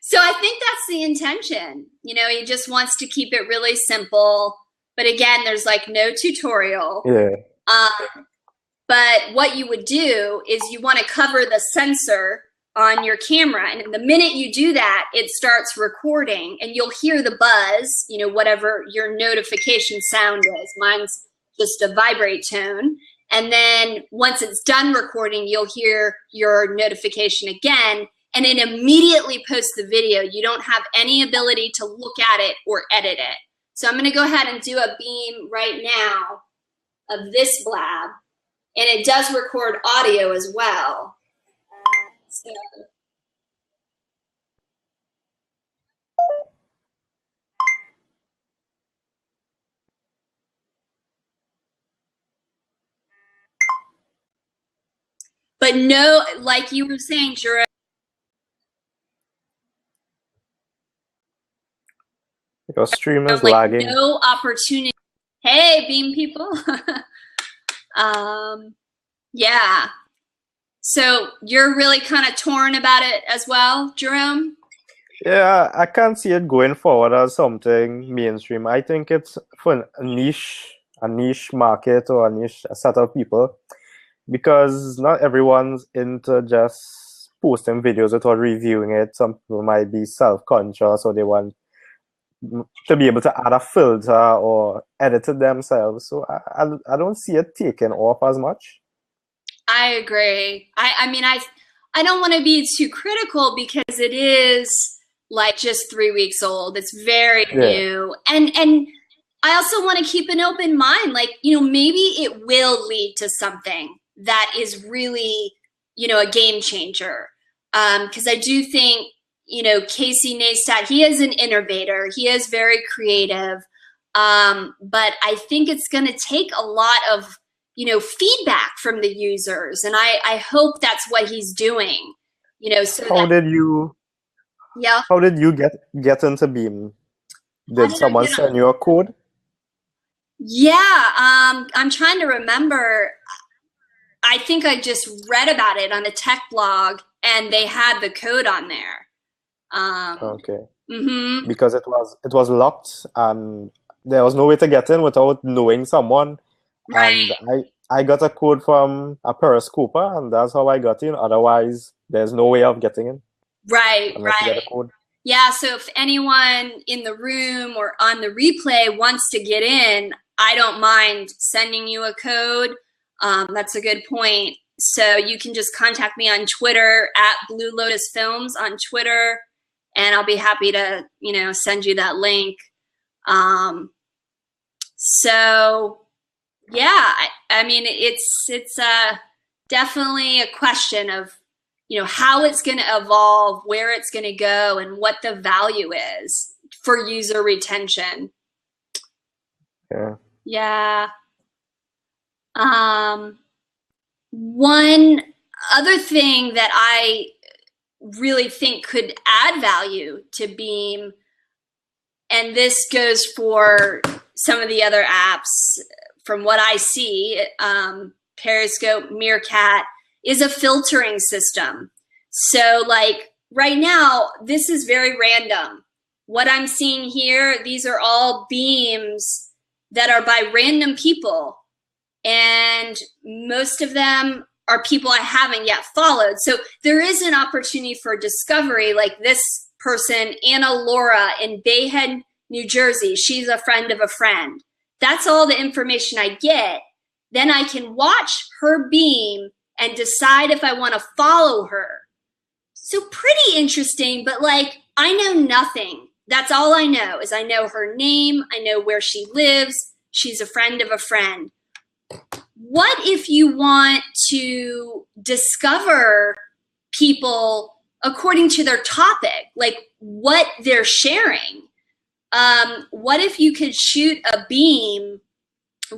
So I think that's the intention. He just wants to keep it really simple. But again, there's like no tutorial. Yeah. But what you would do is you want to cover the sensor on your camera, and the minute you do that, it starts recording, and you'll hear the buzz, whatever your notification sound is. Mine's just a vibrate tone. And then once it's done recording, you'll hear your notification again, and it immediately posts the video. You don't have any ability to look at it or edit it. So I'm going to go ahead and do a Beme right now of this Blab, and it does record audio as well. So. But no, like you were saying, Jerome. Your stream is lagging. No opportunity. Hey, Beme people. Yeah. So you're really kind of torn about it as well, Jerome? Yeah, I can't see it going forward as something mainstream. I think it's for a niche market or a niche set of people, because not everyone's into just posting videos without reviewing it. Some people might be self-conscious, or they want to be able to add a filter or edit it themselves. So I don't see it taking off as much. I agree. I mean, I don't want to be too critical because it is like just 3 weeks old. It's very new. And I also want to keep an open mind. Like, maybe it will lead to something that is really, a game changer. Because I do think, Casey Neistat, he is an innovator. He is very creative. But I think it's going to take a lot of, feedback from the users. And I hope that's what he's doing, so How did you get into Beme? Did someone send you a code? Yeah, I'm trying to remember. I think I just read about it on a tech blog, and they had the code on there. Okay. Mm-hmm. Because it was locked and there was no way to get in without knowing someone. Right. And I got a code from a periscoper, and that's how I got in. Otherwise, there's no way of getting in. Right, unless you right. get a code. Yeah, so if anyone in the room or on the replay wants to get in, I don't mind sending you a code. That's a good point. So you can just contact me on Twitter at Blue Lotus Films on Twitter, and I'll be happy to, send you that link. So yeah, I mean, it's definitely a question of, how it's going to evolve, where it's going to go, and what the value is for user retention. Yeah. Yeah. One other thing that I really think could add value to Beme, and this goes for some of the other apps from what I see, Periscope, Meerkat, is a filtering system. So like right now, this is very random. What I'm seeing here, these are all Bemes that are by random people. And most of them are people I haven't yet followed. So there is an opportunity for discovery, like this person, Anna Laura in Bayhead, New Jersey. She's a friend of a friend. That's all the information I get. Then I can watch her Beme and decide if I want to follow her. So pretty interesting, but like I know nothing. That's all I know is I know her name. I know where she lives. She's a friend of a friend. What if you want to discover people according to their topic, like what they're sharing? What if you could shoot a Beme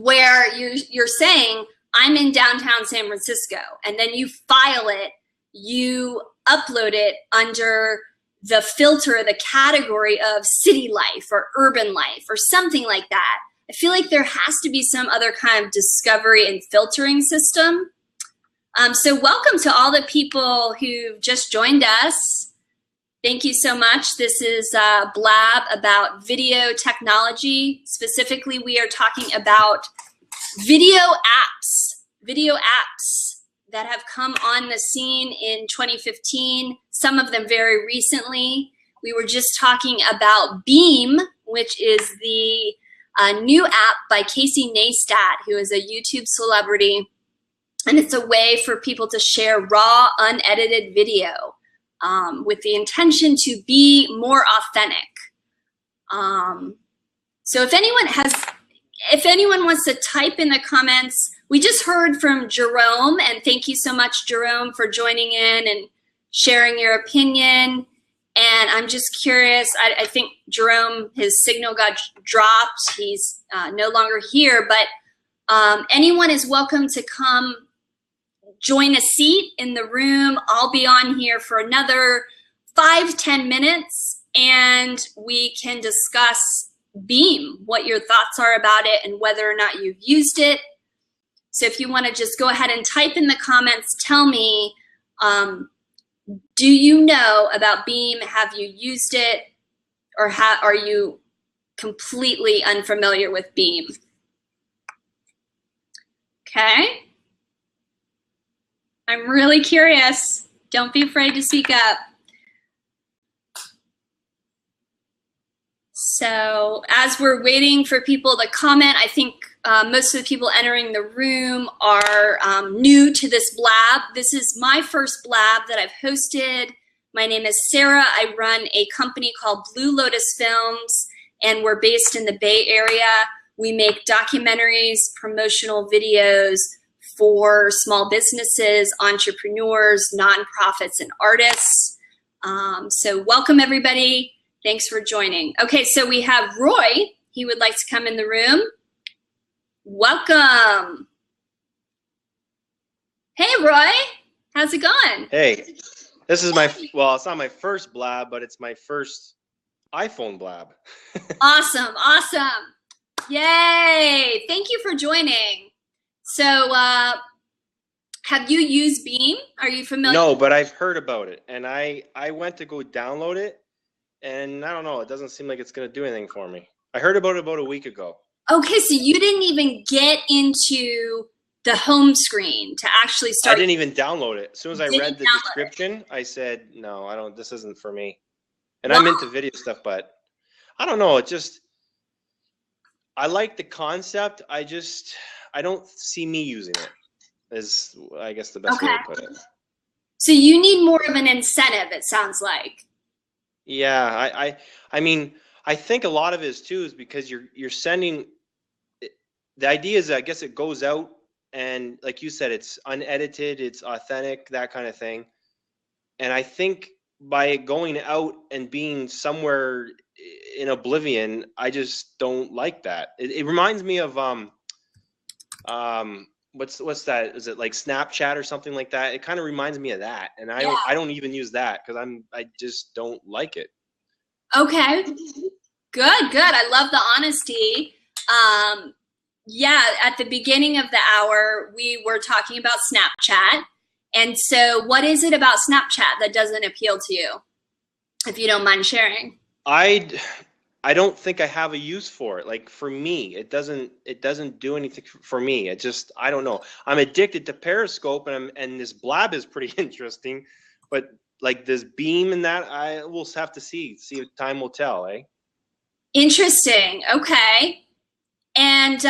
where you're saying, I'm in downtown San Francisco, and then you file it, you upload it under the filter, the category of city life or urban life or something like that. I feel like there has to be some other kind of discovery and filtering system. So welcome to all the people who've just joined us. Thank you so much. This is Blab about video technology. Specifically, we are talking about video apps that have come on the scene in 2015, some of them very recently. We were just talking about Beme, which is the new app by Casey Neistat, who is a YouTube celebrity. And it's a way for people to share raw, unedited video with the intention to be more authentic. So if anyone wants to type in the comments, we just heard from Jerome, and thank you so much, Jerome, for joining in and sharing your opinion. And I'm just curious, I think Jerome, his signal got dropped. He's no longer here, but anyone is welcome to come join a seat in the room. I'll be on here for another 5-10 minutes, and we can discuss Beme, what your thoughts are about it and whether or not you've used it. So if you want to just go ahead and type in the comments, tell me, do you know about Beme? Have you used it? Or are you completely unfamiliar with Beme? Okay. I'm really curious. Don't be afraid to speak up. So as we're waiting for people to comment, I think most of the people entering the room are new to this Blab. This is my first Blab that I've hosted. My name is Sarah. I run a company called Blue Lotus Films, and we're based in the Bay Area. We make documentaries, promotional videos for small businesses, entrepreneurs, nonprofits, and artists. So welcome, everybody. Thanks for joining. Okay, so we have Roy. He would like to come in the room. Welcome. Hey, Roy. How's it going? Hey, this is my, well, it's not my first Blab, but it's my first iPhone Blab. Awesome. Yay. Thank you for joining. So, have you used Beme? Are you familiar? No, but I've heard about it, and I went to go download it, and I don't know. It doesn't seem like it's going to do anything for me. I heard about it about a week ago. Okay, so you didn't even get into the home screen to actually start. I didn't even download it. As soon as I read the description, I said, no, I don't. This isn't for me. And I'm into video stuff, but I don't know. It just, I like the concept. I don't see me using it. Is, I guess, the best way to put it. So you need more of an incentive, it sounds like. Yeah, I mean, I think a lot of it is too is because you're sending. The idea is, I guess, it goes out and, like you said, it's unedited, it's authentic, that kind of thing. And I think by it going out and being somewhere in oblivion, I just don't like that. It reminds me of what's that? Is it like Snapchat or something like that? It kind of reminds me of that, and I don't even use that because I just don't like it. Okay, good. I love the honesty. Yeah, at the beginning of the hour, we were talking about Snapchat. And so what is it about Snapchat that doesn't appeal to you, if you don't mind sharing? I don't think I have a use for it. Like, for me, it doesn't do anything for me. It just, I don't know. I'm addicted to Periscope, and this Blab is pretty interesting, but like this Beme and that, I will have to see if time will tell, eh? Interesting. Okay. And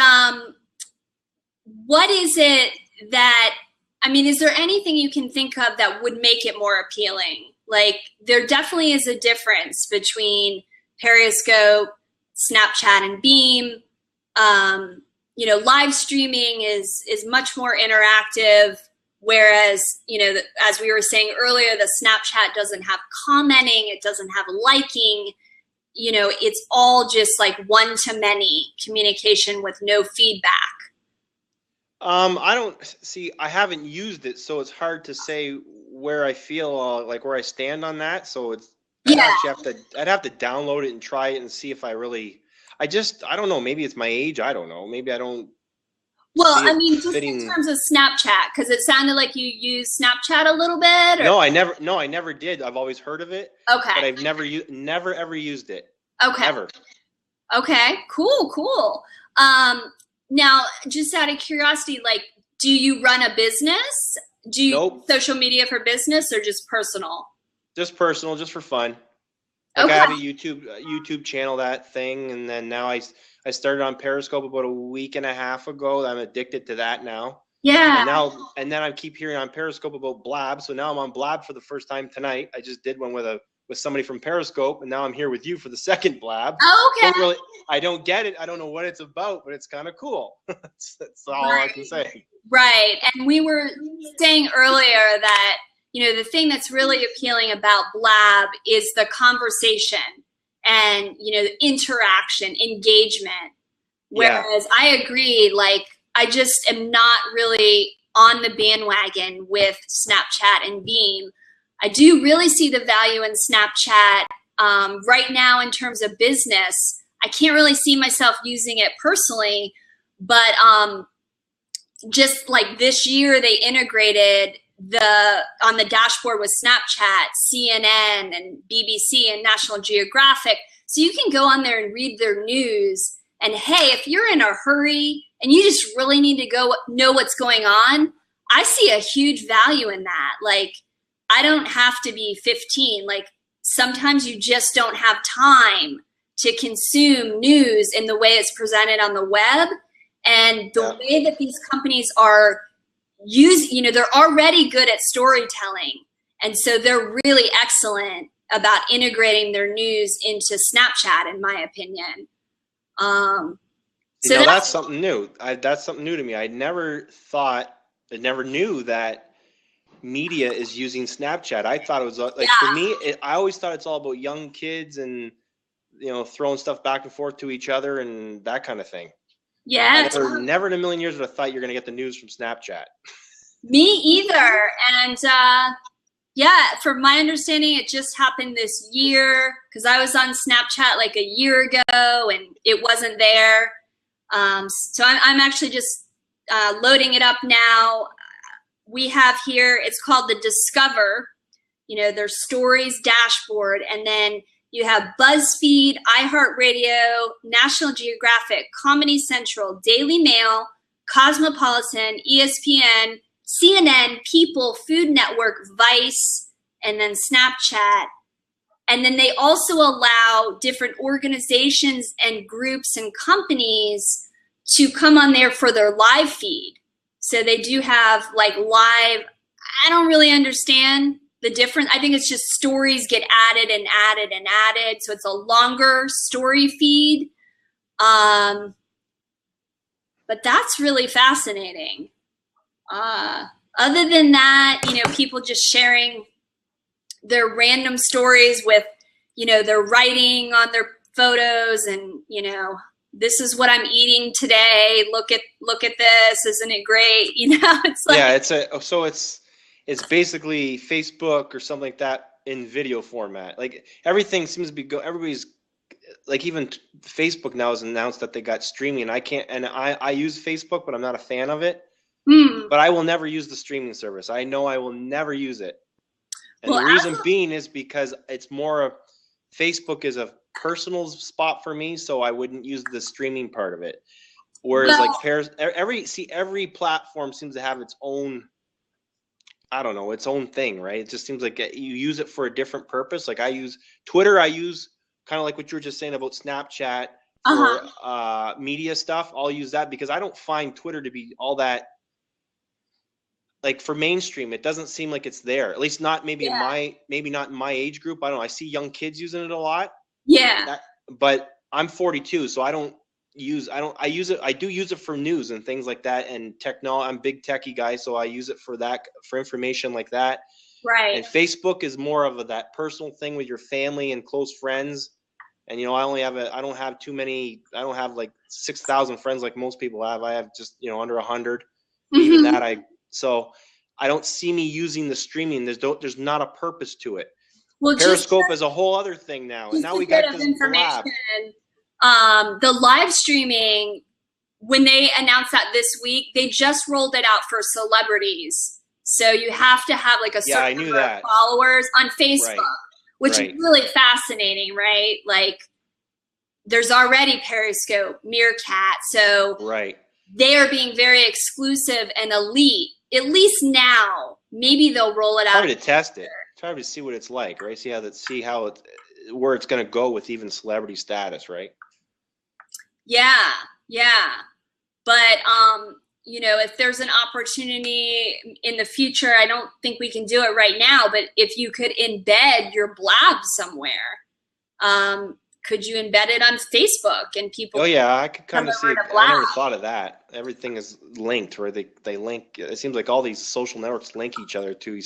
what is it that, I mean, is there anything you can think of that would make it more appealing? Like, there definitely is a difference between Periscope, Snapchat, and Beme. You know, live streaming is much more interactive, whereas, you know, as we were saying earlier, the Snapchat doesn't have commenting, it doesn't have liking. You know, it's all just like one-to-many communication with no feedback. I don't see. I haven't used it, so it's hard to say where I feel like where I stand on that. So it's I'd have to download it and try it and see if I really. I don't know. Maybe it's my age. I don't know. Maybe I don't. Well, I mean, just in terms of Snapchat, because it sounded like you used Snapchat a little bit. Or? No, I never did. I've always heard of it. Okay. But I've never ever used it. Okay. Ever. Okay. Cool. Now, just out of curiosity, like, do you run a business? Do you use social media for business or just personal? Just personal, just for fun. Like, I have a YouTube channel, that thing, and then now I started on Periscope about a week and a half ago. I'm addicted to that now. Yeah. And then I keep hearing on Periscope about Blab, so now I'm on Blab for the first time tonight. I just did one with somebody from Periscope, and now I'm here with you for the second Blab. Oh, okay. I don't get it. I don't know what it's about, but it's kind of cool. That's all I can say. Right. And we were saying earlier that, you know, the thing that's really appealing about Blab is the conversation and, you know, the interaction, engagement. Whereas I agree, like, I just am not really on the bandwagon with Snapchat and Beme. I do really see the value in Snapchat right now in terms of business. I can't really see myself using it personally, but just like this year, they integrated on the dashboard with Snapchat, CNN and BBC and National Geographic. So you can go on there and read their news. And hey, if you're in a hurry and you just really need to go know what's going on, I see a huge value in that. Like, I don't have to be 15. Like, sometimes you just don't have time to consume news in the way it's presented on the web. And the way that these companies are they're already good at storytelling. And so they're really excellent about integrating their news into Snapchat, in my opinion. So that's something new. That's something new to me. I never knew that media is using Snapchat. I thought it was like, for me, I always thought it's all about young kids and, you know, throwing stuff back and forth to each other and that kind of thing. Yeah. Never in a million years would I thought you're going to get the news from Snapchat. Me either. And Yeah, from my understanding, it just happened this year because I was on Snapchat like a year ago and it wasn't there. So I'm actually just loading it up now. We have here, it's called the Discover, their stories dashboard. And then you have BuzzFeed, iHeartRadio, National Geographic, Comedy Central, Daily Mail, Cosmopolitan, ESPN, CNN, People, Food Network, Vice, and then Snapchat. And then they also allow different organizations and groups and companies to come on there for their live feed. So they do have like live, I don't really understand the difference. I think it's just stories get added and added and added. So it's a longer story feed. But that's really fascinating. Other than that, people just sharing their random stories with, their writing on their photos and, this is what I'm eating today. Look at this. Isn't it great? It's like, yeah, it's basically Facebook or something like that in video format. Like everything seems to be everybody's like, even Facebook now has announced that they got streaming. I use Facebook, but I'm not a fan of it. But I will never use the streaming service. I know I will never use it. And the reason being is because it's more Facebook is a personal spot for me, so I wouldn't use the streaming part of it. Whereas every platform seems to have its own, I don't know, its own thing, right? It just seems like you use it for a different purpose. Like I use Twitter, I use kind of like what you were just saying about Snapchat for media stuff. I'll use that because I don't find Twitter to be all that, like for mainstream, it doesn't seem like it's there. At least not maybe not in my age group. I don't know. I see young kids using it a lot. Yeah. But I'm 42, so I use it. I do use it for news and things like that. And I'm a big techie guy, so I use it for information like that. Right. And Facebook is more of that personal thing with your family and close friends. And I don't have like 6,000 friends like most people have. I have just under 100. Even that So I don't see me using the streaming. There's not a purpose to it. Well, Periscope is a whole other thing now. And now we got this information. The live streaming, when they announced that this week, they just rolled it out for celebrities. So you have to have like a certain number of followers on Facebook, which is really fascinating, right? Like there's already Periscope, Meerkat. So they are being very exclusive and elite. At least now, maybe they'll roll it out. Try to test it. Try to see what it's like, right? Where it's going to go with even celebrity status, right? Yeah. But if there's an opportunity in the future, I don't think we can do it right now. But if you could embed your Blab somewhere, could you embed it on Facebook and people? Oh yeah, I could kind of see it. I never thought of that. Everything is linked, where they link. It seems like all these social networks link each other to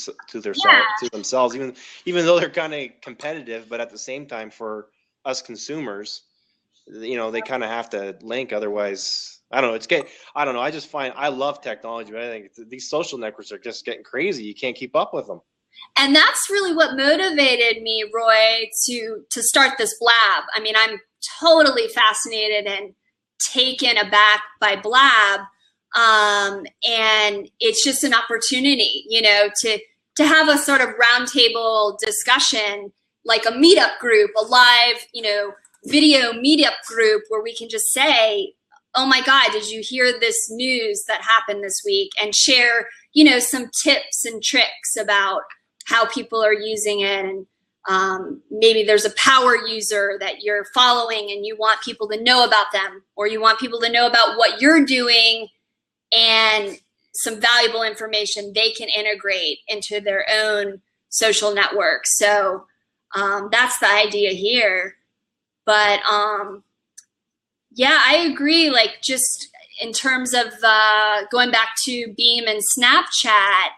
themselves, even though they're kind of competitive. But at the same time, for us consumers, they kind of have to link. Otherwise, I don't know. I don't know. I just find I love technology, but I think these social networks are just getting crazy. You can't keep up with them. And that's really what motivated me, Roy, to start this Blab. I mean, I'm totally fascinated and taken aback by Blab. And it's just an opportunity, to have a sort of roundtable discussion, like a meetup group, a live, video meetup group where we can just say, oh my God, did you hear this news that happened this week? And share, some tips and tricks about how people are using it. And maybe there's a power user that you're following and you want people to know about them, or you want people to know about what you're doing and some valuable information they can integrate into their own social network. So that's the idea here. But yeah, I agree. Like just in terms of going back to Beme and Snapchat,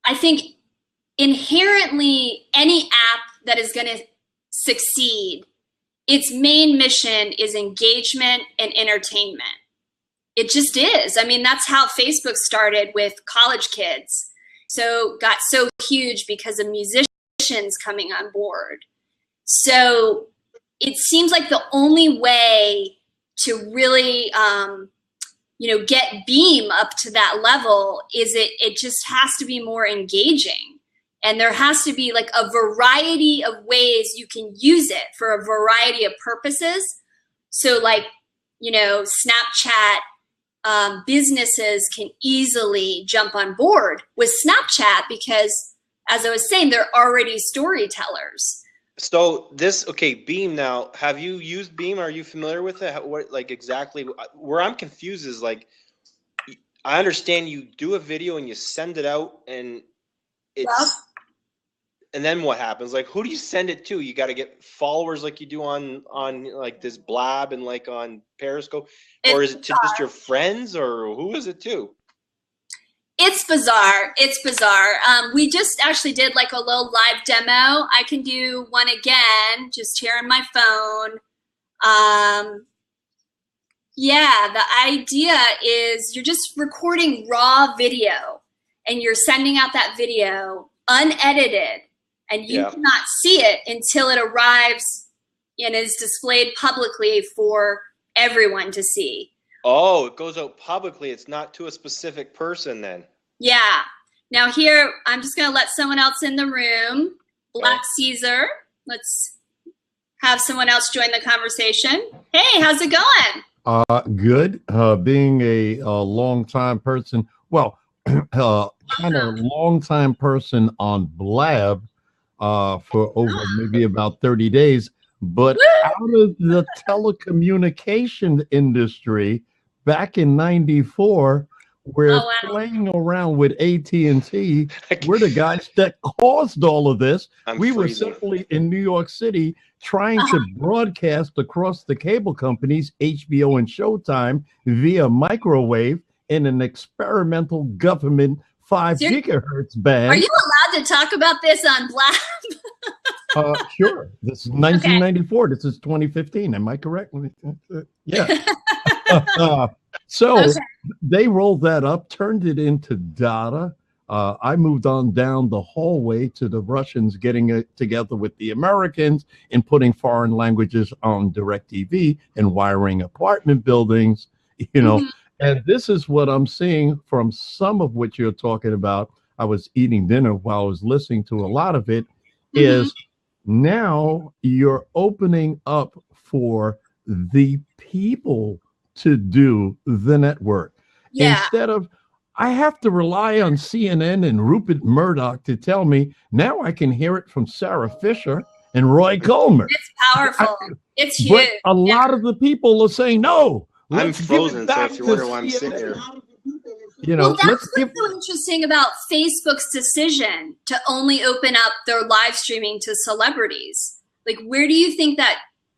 I think inherently any app that is going to succeed, its main mission is engagement and entertainment. It just is. I mean, that's how Facebook started with college kids. got so huge because of musicians coming on board. So it seems like the only way to really, get Beme up to that level is it just has to be more engaging. And there has to be like a variety of ways you can use it for a variety of purposes. So like, Snapchat businesses can easily jump on board with Snapchat because, as I was saying, they're already storytellers. So Beme now, have you used Beme? Are you familiar with it? What, like exactly where I'm confused is like, I understand you do a video and you send it out and it's, and then what happens? Like, who do you send it to? You got to get followers like you do on like this Blab and like on Periscope, or is it to just your friends, or who is it to? It's bizarre. It's bizarre. We just actually did like a little live demo. I can do one again, just here on my phone. Yeah, the idea is you're just recording raw video and you're sending out that video unedited, and you cannot see it until it arrives and is displayed publicly for everyone to see. Oh, it goes out publicly. It's not to a specific person then. Yeah. Now here, I'm just going to let someone else in the room. Black Caesar. Let's have someone else join the conversation. Hey, how's it going? Good. Being a long-time person, kind of long-time person on Blab for over maybe about 30 days, but out of the telecommunication industry back in '94, we're playing around with AT&T. We're the guys that caused all of this. We were simply in New York City trying to broadcast across the cable companies, HBO and Showtime, via microwave in an experimental government 5 gigahertz band. Are you allowed to talk about this on Blab? Sure. This is 1994. Okay. This is 2015. Am I correct? Yeah. So they rolled that up, turned it into data. I moved on down the hallway to the Russians getting it together with the Americans and putting foreign languages on DirecTV and wiring apartment buildings, And this is what I'm seeing from some of what you're talking about. I was eating dinner while I was listening to a lot of it, is now you're opening up for the people to do the network. Instead of, I have to rely on CNN and Rupert Murdoch to tell me. Now I can hear it from Sarah Fisher and Roy Coleman. It's powerful. It's huge. But a lot of the people are saying, no. I'm frozen, so if you wonder why I'm sitting here. Well, that's what's so interesting about Facebook's decision to only open up their live streaming to celebrities. Like, where do you think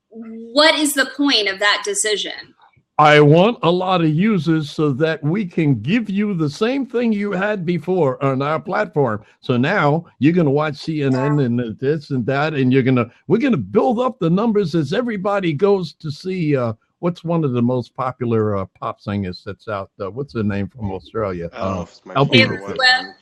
what is the point of that decision? I want a lot of users so that we can give you the same thing you had before on our platform. So now you're going to watch CNN and this and that, and we're going to build up the numbers as everybody goes to see what's one of the most popular pop singers that's out there? What's her name from Australia? I don't know if it's my favorite one.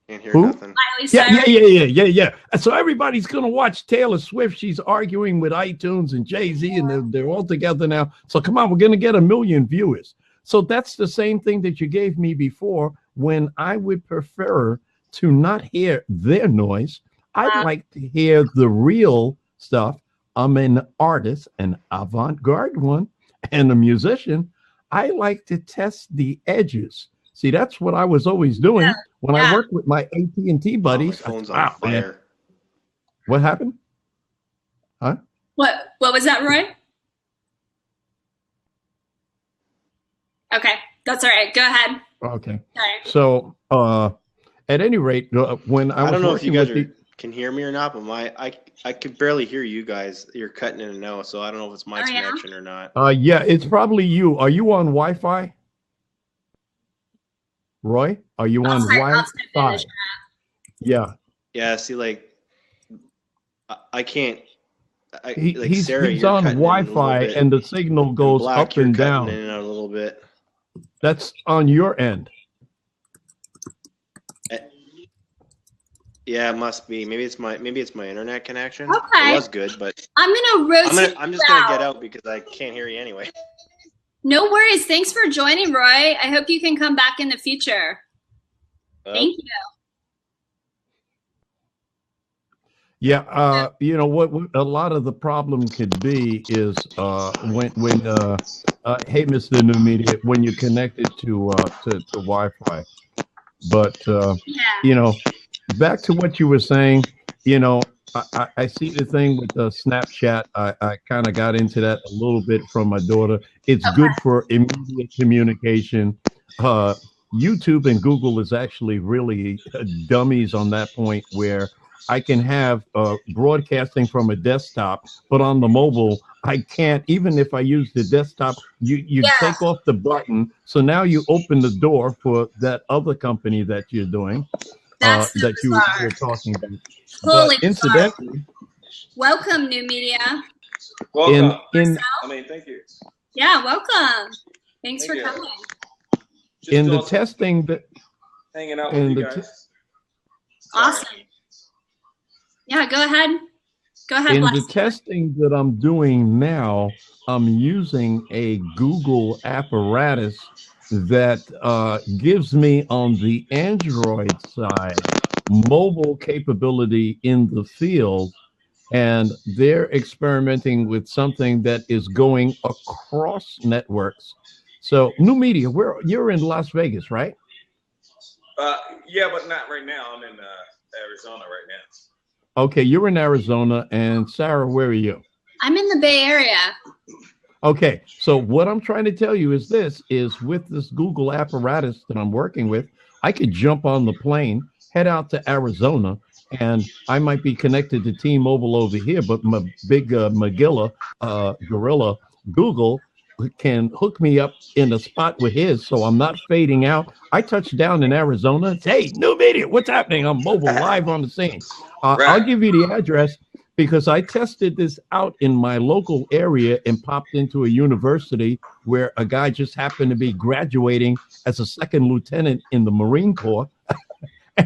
Can't hear nothing. Yeah. So everybody's going to watch Taylor Swift. She's arguing with iTunes and Jay-Z, and they're all together now. So come on, we're going to get 1 million viewers. So that's the same thing that you gave me before, when I would prefer to not hear their noise. I'd like to hear the real stuff. I'm an artist, an avant-garde one, and a musician. I like to test the edges. See, that's what I was always doing when I worked with my AT&T buddies. My phone's on fire. Man. What happened? Huh? What was that, Roy? Okay, that's all right. Go ahead. Okay. So, at any rate, when I don't know if you guys can hear me or not, but I could barely hear you guys. You're cutting in and out, so I don't know if it's my connection or not. Yeah, it's probably you. Are you on Wi-Fi? Roy, are you on Wi-Fi? Yeah. Yeah. See, like, I can't. He's Sarah, he's on Wi-Fi, and the signal goes up and down. In and out a little bit. That's on your end. Yeah, it must be. Maybe it's my internet connection. Okay. It was good, but I'm gonna rotate. I'm just gonna get out because I can't hear you anyway. No worries. Thanks for joining, Roy. I hope you can come back in the future. Thank you. Yeah, you know what a lot of the problem could be is when hey, Mr. New Media, when you're connected to Wi-Fi. But you know, back to what you were saying, you know, I see the thing with the Snapchat. I kind of got into that a little bit from my daughter. It's good for immediate communication. YouTube and Google is actually really dummies on that point where I can have broadcasting from a desktop, but on the mobile, I can't. Even if I use the desktop, you take off the button. So now you open the door for that other company that you're doing, That's that you bizarre. were talking about. Totally But incidentally, welcome, New Media. Welcome. Thank you. Yeah, welcome. Thanks for coming. In the testing that hanging out with you guys. Awesome. Yeah, go ahead. Go ahead. In the testing that I'm doing now, I'm using a Google apparatus that gives me on the Android side mobile capability in the field, and they're experimenting with something that is going across networks. So, New Media, you're in Las Vegas, right? Yeah, but not right now. I'm in Arizona right now. Okay, you're in Arizona, and Sarah, where are you? I'm in the Bay Area. Okay, so what I'm trying to tell you is with this Google apparatus that I'm working with, I could jump on the plane, head out to Arizona, and I might be connected to T-Mobile over here, but my big gorilla, Google, can hook me up in a spot with his, so I'm not fading out. I touch down in Arizona. Hey, New Media, what's happening? I'm mobile, live on the scene. I'll give you the address because I tested this out in my local area and popped into a university where a guy just happened to be graduating as a second lieutenant in the Marine Corps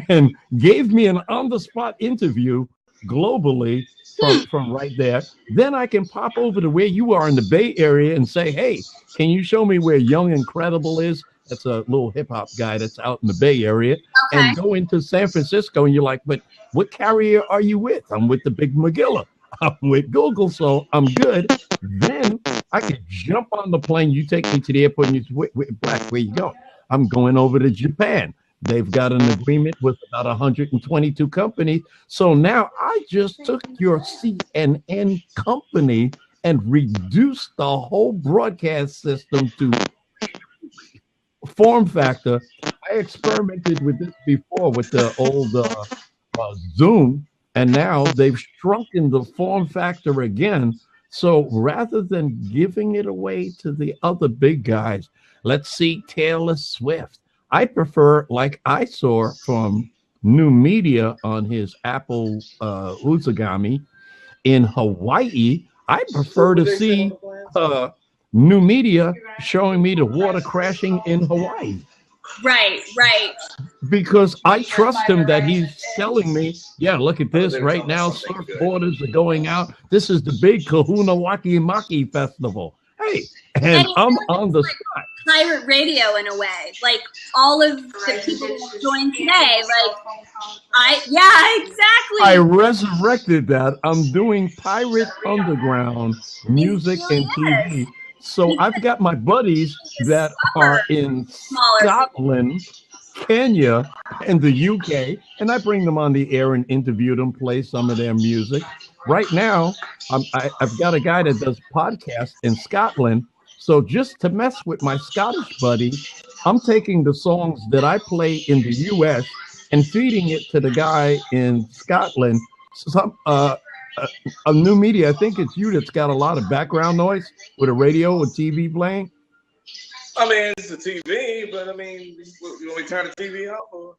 and gave me an on-the-spot interview globally from right there. Then I can pop over to where you are in the Bay Area and say, hey, can you show me where Young Incredible is? That's a little hip hop guy that's out in the Bay Area. Okay. And go into San Francisco and you're like, but what carrier are you with? I'm with the big Magilla. I'm with Google, so I'm good. Then I can jump on the plane. You take me to the airport and you say, Black, where you go? I'm going over to Japan. They've got an agreement with about 122 companies. So now I just took your CNN company and reduced the whole broadcast system to form factor. I experimented with this before with the old Zoom, and now they've shrunken the form factor again. So rather than giving it away to the other big guys, let's see Taylor Swift. I prefer, like I saw from New Media on his Apple Uzagami in Hawaii, I prefer to see New Media showing me the water crashing in Hawaii. Right. Because I trust him that he's telling me, yeah, look at this right now. Surfboarders are going out. This is the big Kahuna Waki Maki Festival. Hey, and I'm on the spot. Pirate radio in a way, like all of the people that joined today, exactly. I resurrected that. I'm doing Pirate Underground music and TV. So I've got my buddies that are in Scotland, Kenya, and the UK, and I bring them on the air and interview them, play some of their music. Right now, I've got a guy that does podcasts in Scotland. So just to mess with my Scottish buddy, I'm taking the songs that I play in the US and feeding it to the guy in Scotland. A New Media, I think it's you that's got a lot of background noise with a radio or TV playing. I mean, it's the TV, but I mean, you want me to turn the TV off? Or?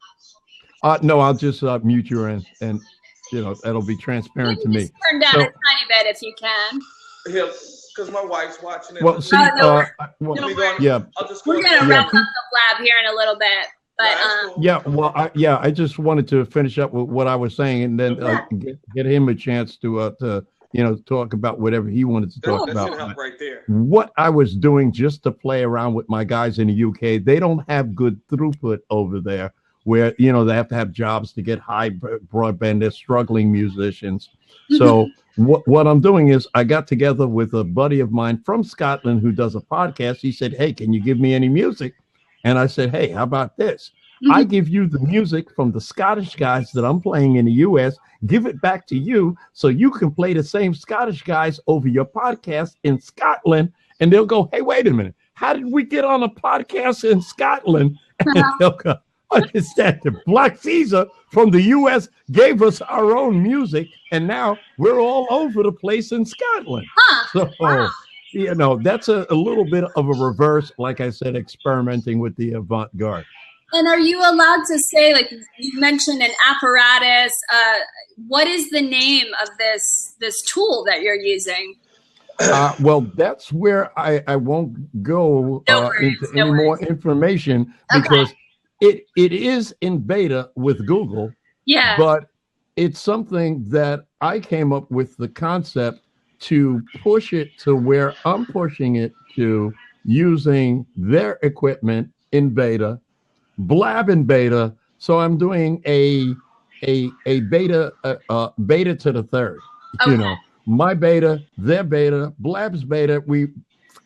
No, I'll just mute your end, and you know that'll be transparent to me. Turn down a tiny bit if you can. Yeah, because my wife's watching it. Well, see, yeah, I'll just we're gonna wrap up the Blab here in a little bit. But Yeah, well, I just wanted to finish up with what I was saying, and then get him a chance to talk about whatever he wanted to talk That's about. gonna help right there. What I was doing just to play around with my guys in the UK, they don't have good throughput over there, where they have to have jobs to get high broadband. They're struggling musicians. So what I'm doing is I got together with a buddy of mine from Scotland who does a podcast. He said, "Hey, can you give me any music?" And I said, "Hey, how about this? I give you the music from the Scottish guys that I'm playing in the US, give it back to you so you can play the same Scottish guys over your podcast in Scotland." And they'll go, "Hey, wait a minute. How did we get on a podcast in Scotland?" And they'll go, "Understand, the Black Caesar from the US gave us our own music, and now we're all over the place in Scotland." So, that's a little bit of a reverse, like I said, experimenting with the avant-garde. And are you allowed to say, like you mentioned an apparatus, what is the name of this tool that you're using? Well, that's where I won't go into any more information, because it is in beta with Google. Yeah. But it's something that I came up with the concept to push it to where I'm pushing it to, using their equipment in beta, Blab in beta. So I'm doing a beta to the third. My beta, their beta, Blab's beta. We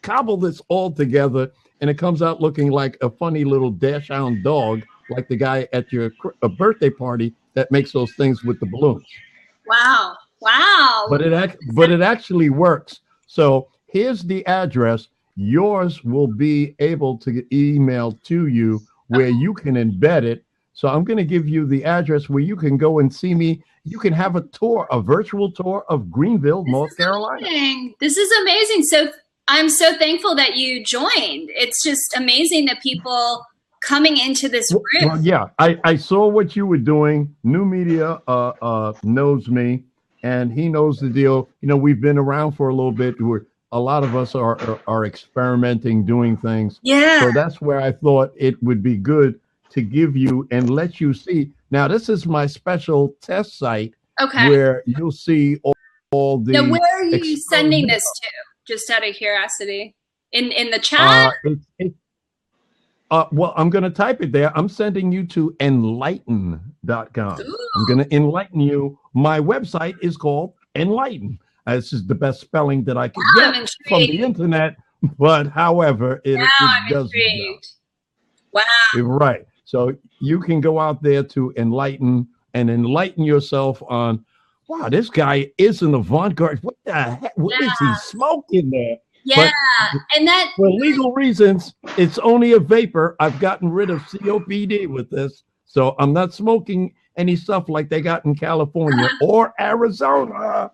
cobble this all together, and it comes out looking like a funny little dachshund dog, like the guy at your birthday party that makes those things with the balloons. Wow. But it actually works. So here's the address. Yours will be able to get emailed to you where you can embed it. So I'm going to give you the address where you can go and see me. You can have a virtual tour of Greenville, North Carolina. This is amazing. So I'm so thankful that you joined. It's just amazing that people coming into this room. Well, yeah, I saw what you were doing. New Media knows me, and he knows the deal. We've been around for a little bit. A lot of us are experimenting, doing things. Yeah. So that's where I thought it would be good to give you and let you see. Now, this is my special test site. Okay. Where you'll see all the. Now, where are you sending this to? Just out of curiosity, in the chat. Well, I'm going to type it there. I'm sending you to enlighten.com. I'm going to enlighten you. My website is called Enlighten. This is the best spelling that I can get from the internet. But however, it does. Wow. Right. So you can go out there to Enlighten and enlighten yourself on, wow, this guy is an avant-garde. What the heck? What is he smoking there? Yeah. But and that for legal reasons, it's only a vapor. I've gotten rid of COPD with this. So I'm not smoking any stuff like they got in California or Arizona.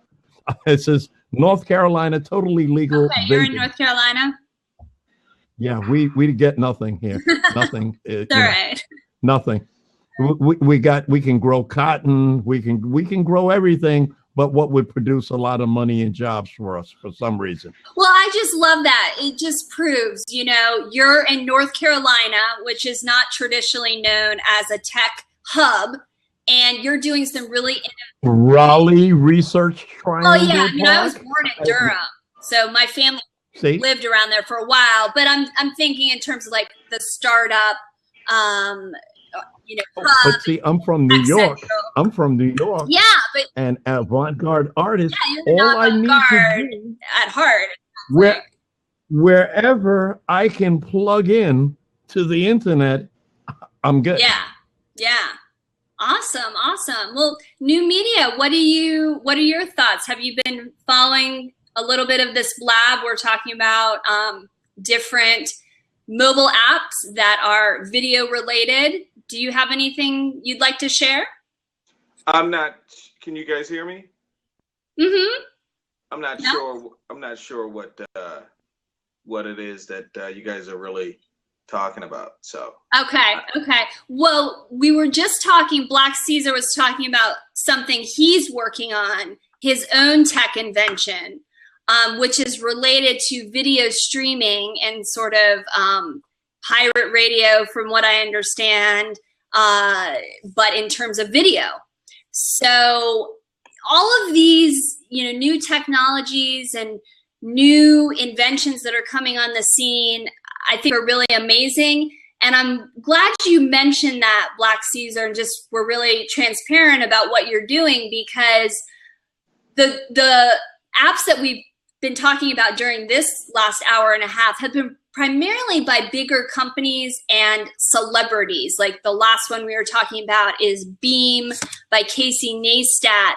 It says North Carolina, totally legal. Okay, you're in North Carolina? Yeah, we get nothing here. Nothing. It's all right. Nothing. We can grow cotton. We can grow everything, but what would produce a lot of money and jobs for us for some reason. Well, I just love that. It just proves, you're in North Carolina, which is not traditionally known as a tech hub, and you're doing some really Raleigh Research Triangle. Oh yeah, I was born in Durham, so my family lived around there for a while. But I'm thinking in terms of like the startup, But see, I'm from New York. I'm from New York. Yeah, but an avant-garde artist. Yeah, all I need to do at heart. Wherever I can plug in to the internet, I'm good. Yeah. Awesome. Well, New Media, what are your thoughts? Have you been following a little bit of this Blab? We're talking about different mobile apps that are video related. Do you have anything you'd like to share? I'm not. Can you guys hear me? Mm-hmm. I'm not sure. I'm not sure what it is that you guys are really talking about. So okay. Well, we were just talking. Black Caesar was talking about something he's working on, his own tech invention, which is related to video streaming and sort of pirate radio, from what I understand, but in terms of video. So all of these, new technologies and new inventions that are coming on the scene, I think are really amazing. And I'm glad you mentioned that, Black Caesar, and just were really transparent about what you're doing, because the apps that we've been talking about during this last hour and a half have been primarily by bigger companies and celebrities. Like the last one we were talking about is Beme by Casey Neistat.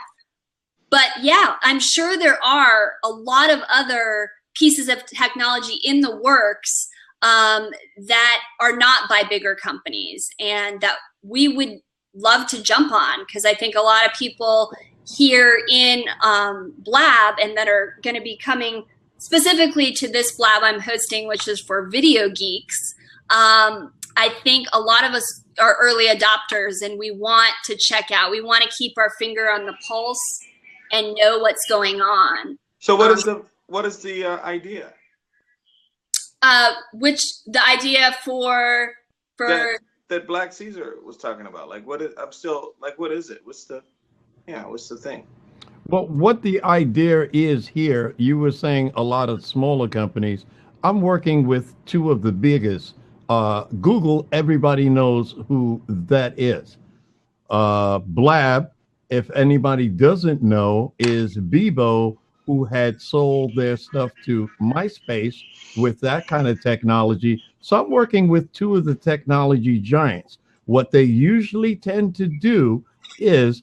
But yeah, I'm sure there are a lot of other pieces of technology in the works that are not by bigger companies, and that we would love to jump on, because I think a lot of people here in Blab, and that are going to be coming specifically to this Blab I'm hosting, which is for Video Geeks. I think a lot of us are early adopters, and we want to check out. We want to keep our finger on the pulse and know what's going on. So what is the idea? Which the idea for that Black Caesar was talking about. Like, what is? I'm still like, what is it? What's the thing? Well, what the idea is here, you were saying a lot of smaller companies. I'm working with two of the biggest. Google, everybody knows who that is. Blab, if anybody doesn't know, is Beme, who had sold their stuff to MySpace with that kind of technology. So I'm working with two of the technology giants. What they usually tend to do is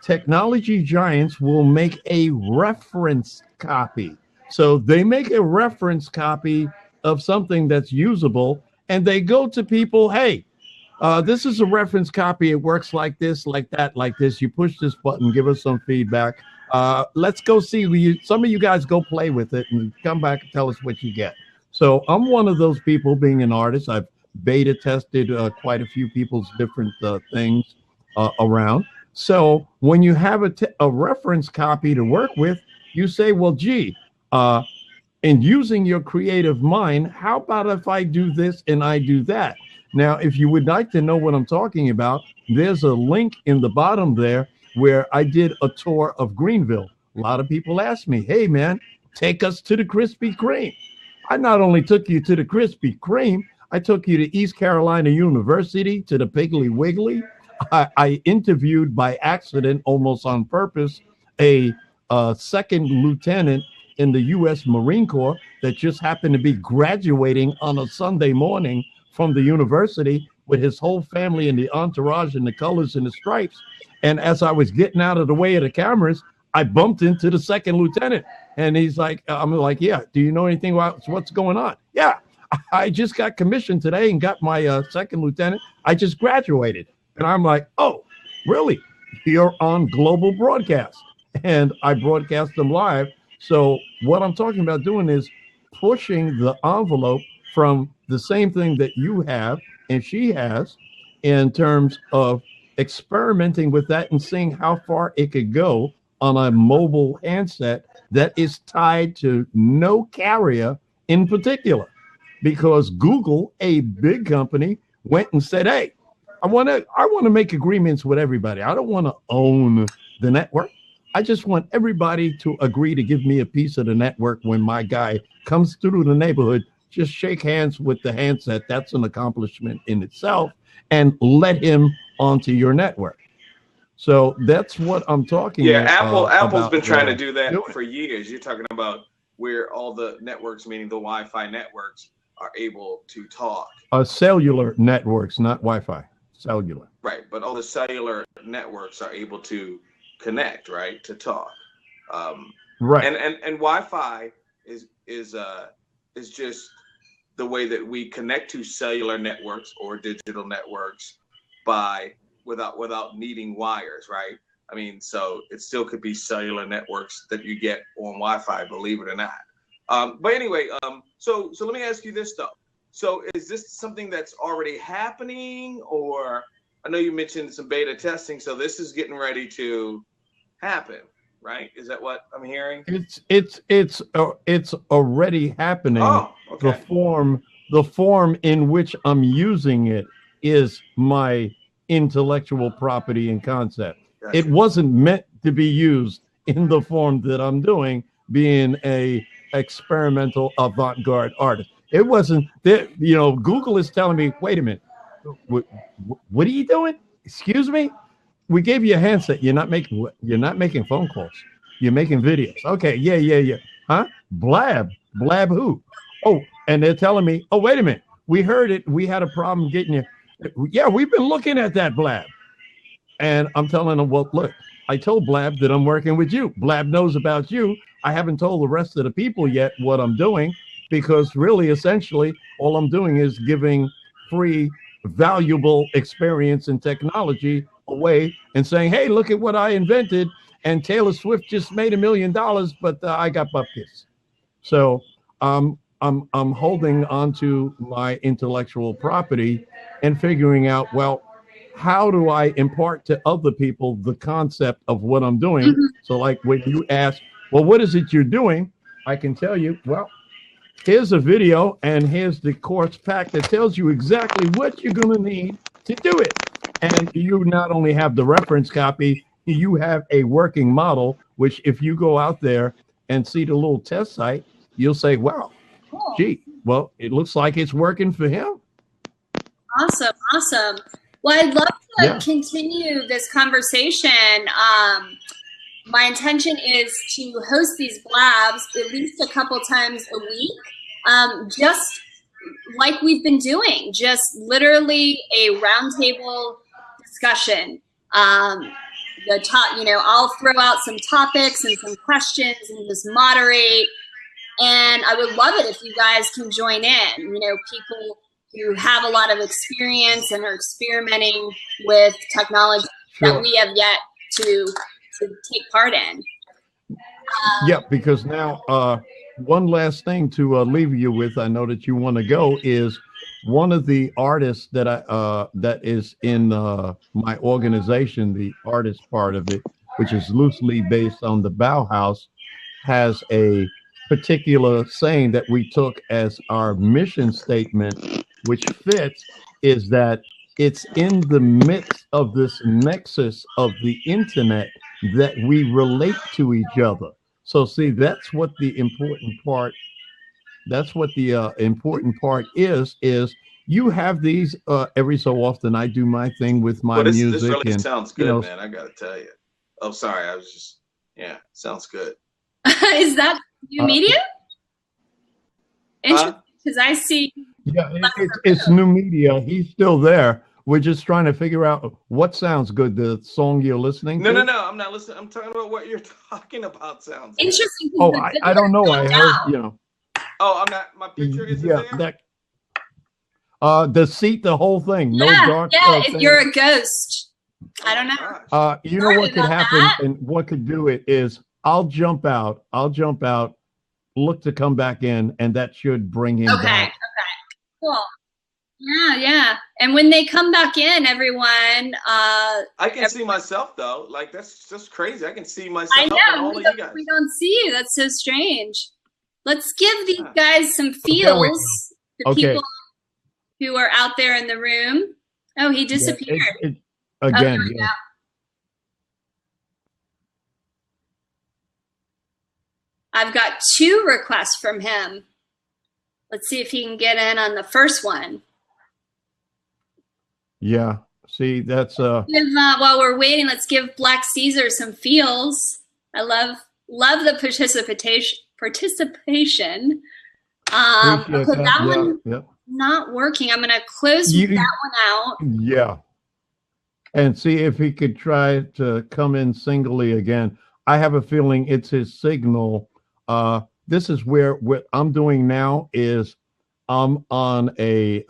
technology giants will make a reference copy. So they make a reference copy of something that's usable, and they go to people, hey, this is a reference copy. It works like this, like that, like this. You push this button, give us some feedback. Let's go see. Some of you guys go play with it and come back and tell us what you get. So I'm one of those people, being an artist. I've beta tested quite a few people's different things around. So when you have a reference copy to work with, you say, well, gee, in using your creative mind, how about if I do this and I do that? Now, if you would like to know what I'm talking about, there's a link in the bottom there where I did a tour of Greenville. A lot of people ask me, hey, man, take us to the Krispy Kreme. I not only took you to the Krispy Kreme, I took you to East Carolina University, to the Piggly Wiggly. I interviewed by accident, almost on purpose, a second lieutenant in the U.S. Marine Corps that just happened to be graduating on a Sunday morning from the university with his whole family and the entourage and the colors and the stripes. And as I was getting out of the way of the cameras, I bumped into the second lieutenant. And he's like, I'm like, yeah, do you know anything about what's going on? Yeah, I just got commissioned today and got my second lieutenant. I just graduated. And I'm like, oh, really? You're on global broadcast. And I broadcast them live. So what I'm talking about doing is pushing the envelope from the same thing that you have and she has, in terms of experimenting with that and seeing how far it could go on a mobile handset that is tied to no carrier in particular. Because Google, a big company, went and said, hey, I want to make agreements with everybody. I don't want to own the network. I just want everybody to agree to give me a piece of the network when my guy comes through the neighborhood. Just shake hands with the handset. That's an accomplishment in itself, and let him onto your network. So that's what I'm talking about. Yeah, Apple's been trying to do that for years. You're talking about where all the networks, meaning the Wi-Fi networks, are able to talk. Cellular networks, not Wi-Fi. Cellular. Right, but all the cellular networks are able to connect, right, to talk. Right. And Wi-Fi is just the way that we connect to cellular networks or digital networks without needing wires, right? I mean, so it still could be cellular networks that you get on Wi-Fi, believe it or not. But anyway, so let me ask you this though. So is this something that's already happening, or I know you mentioned some beta testing, so this is getting ready to happen, right? Is that what I'm hearing? It's already happening. Oh, okay. the form in which I'm using it is my intellectual property and concept. Gotcha. It wasn't meant to be used in the form that I'm doing, being a experimental avant-garde artist. It wasn't that, you know, Google is telling me, wait a minute, what are you doing? Excuse me? We gave you a handset. You're not making phone calls. You're making videos. Okay, yeah. Huh? Blab who? Oh, and they're telling me, oh, wait a minute. We heard it. We had a problem getting you. Yeah, we've been looking at that, Blab. And I'm telling them, well, look, I told Blab that I'm working with you. Blab knows about you. I haven't told the rest of the people yet what I'm doing, because really, essentially, all I'm doing is giving free, valuable experience and technology away and saying, hey, look at what I invented. And Taylor Swift just made $1 million, but I got bupkis. So I'm holding onto my intellectual property and figuring out, well, how do I impart to other people the concept of what I'm doing? Mhm. So like when you ask, well, what is it you're doing? I can tell you, well, here's a video and here's the course pack that tells you exactly what you're going to need to do it. And you not only have the reference copy, you have a working model, which if you go out there and see the little test site, you'll say, wow, Cool. gee, well, it looks like it's working for him. Awesome. Well, I'd love to Yeah. continue this conversation. My intention is to host these blabs at least a couple times a week, just like we've been doing, just literally a roundtable discussion. I'll throw out some topics and some questions and just moderate. And I would love it if you guys can join in. You know, people who have a lot of experience and are experimenting with technology Sure. that we have yet to take part in. Yeah, because now one last thing to leave you with, I know that you want to go, is one of the artists that that is in my organization, the artist part of it, which is loosely based on the Bauhaus, has a particular saying that we took as our mission statement, which fits, is that it's in the midst of this nexus of the internet that we relate to each other. So see, that's what the important part is you have these every so often. I do my thing with my music. This really and sounds good, man. I gotta tell you. Oh, sorry, I was just sounds good. Is that new media? Interesting, because I see. Yeah, it's new media. He's still there. We're just trying to figure out what sounds good. The song you're listening to? No. I'm not listening. I'm talking about what you're talking about. Sounds interesting. Oh, I don't know. I heard, Oh, I'm not. My picture isn't there. The seat, the whole thing. No dark. If you're a ghost, I don't know. You know what could happen, and what could do it is I'll jump out. Look to come back in, and that should bring him back. Okay. Cool. Yeah. And when they come back in, everyone. I can see myself though. Like that's just crazy. I can see myself. I know. And all of you guys. We don't see you. That's so strange. Let's give these guys some feels. The people who are out there in the room. Oh, he disappeared. Again. I've got 2 requests from him. Let's see if he can get in on the first one. Yeah. See, that's while we're waiting, let's give Black Caesar some feels. I love the participation. So that one not working. I'm gonna close that one out. Yeah. And see if he could try to come in singly again. I have a feeling it's his signal. This is where what I'm doing now is I'm on a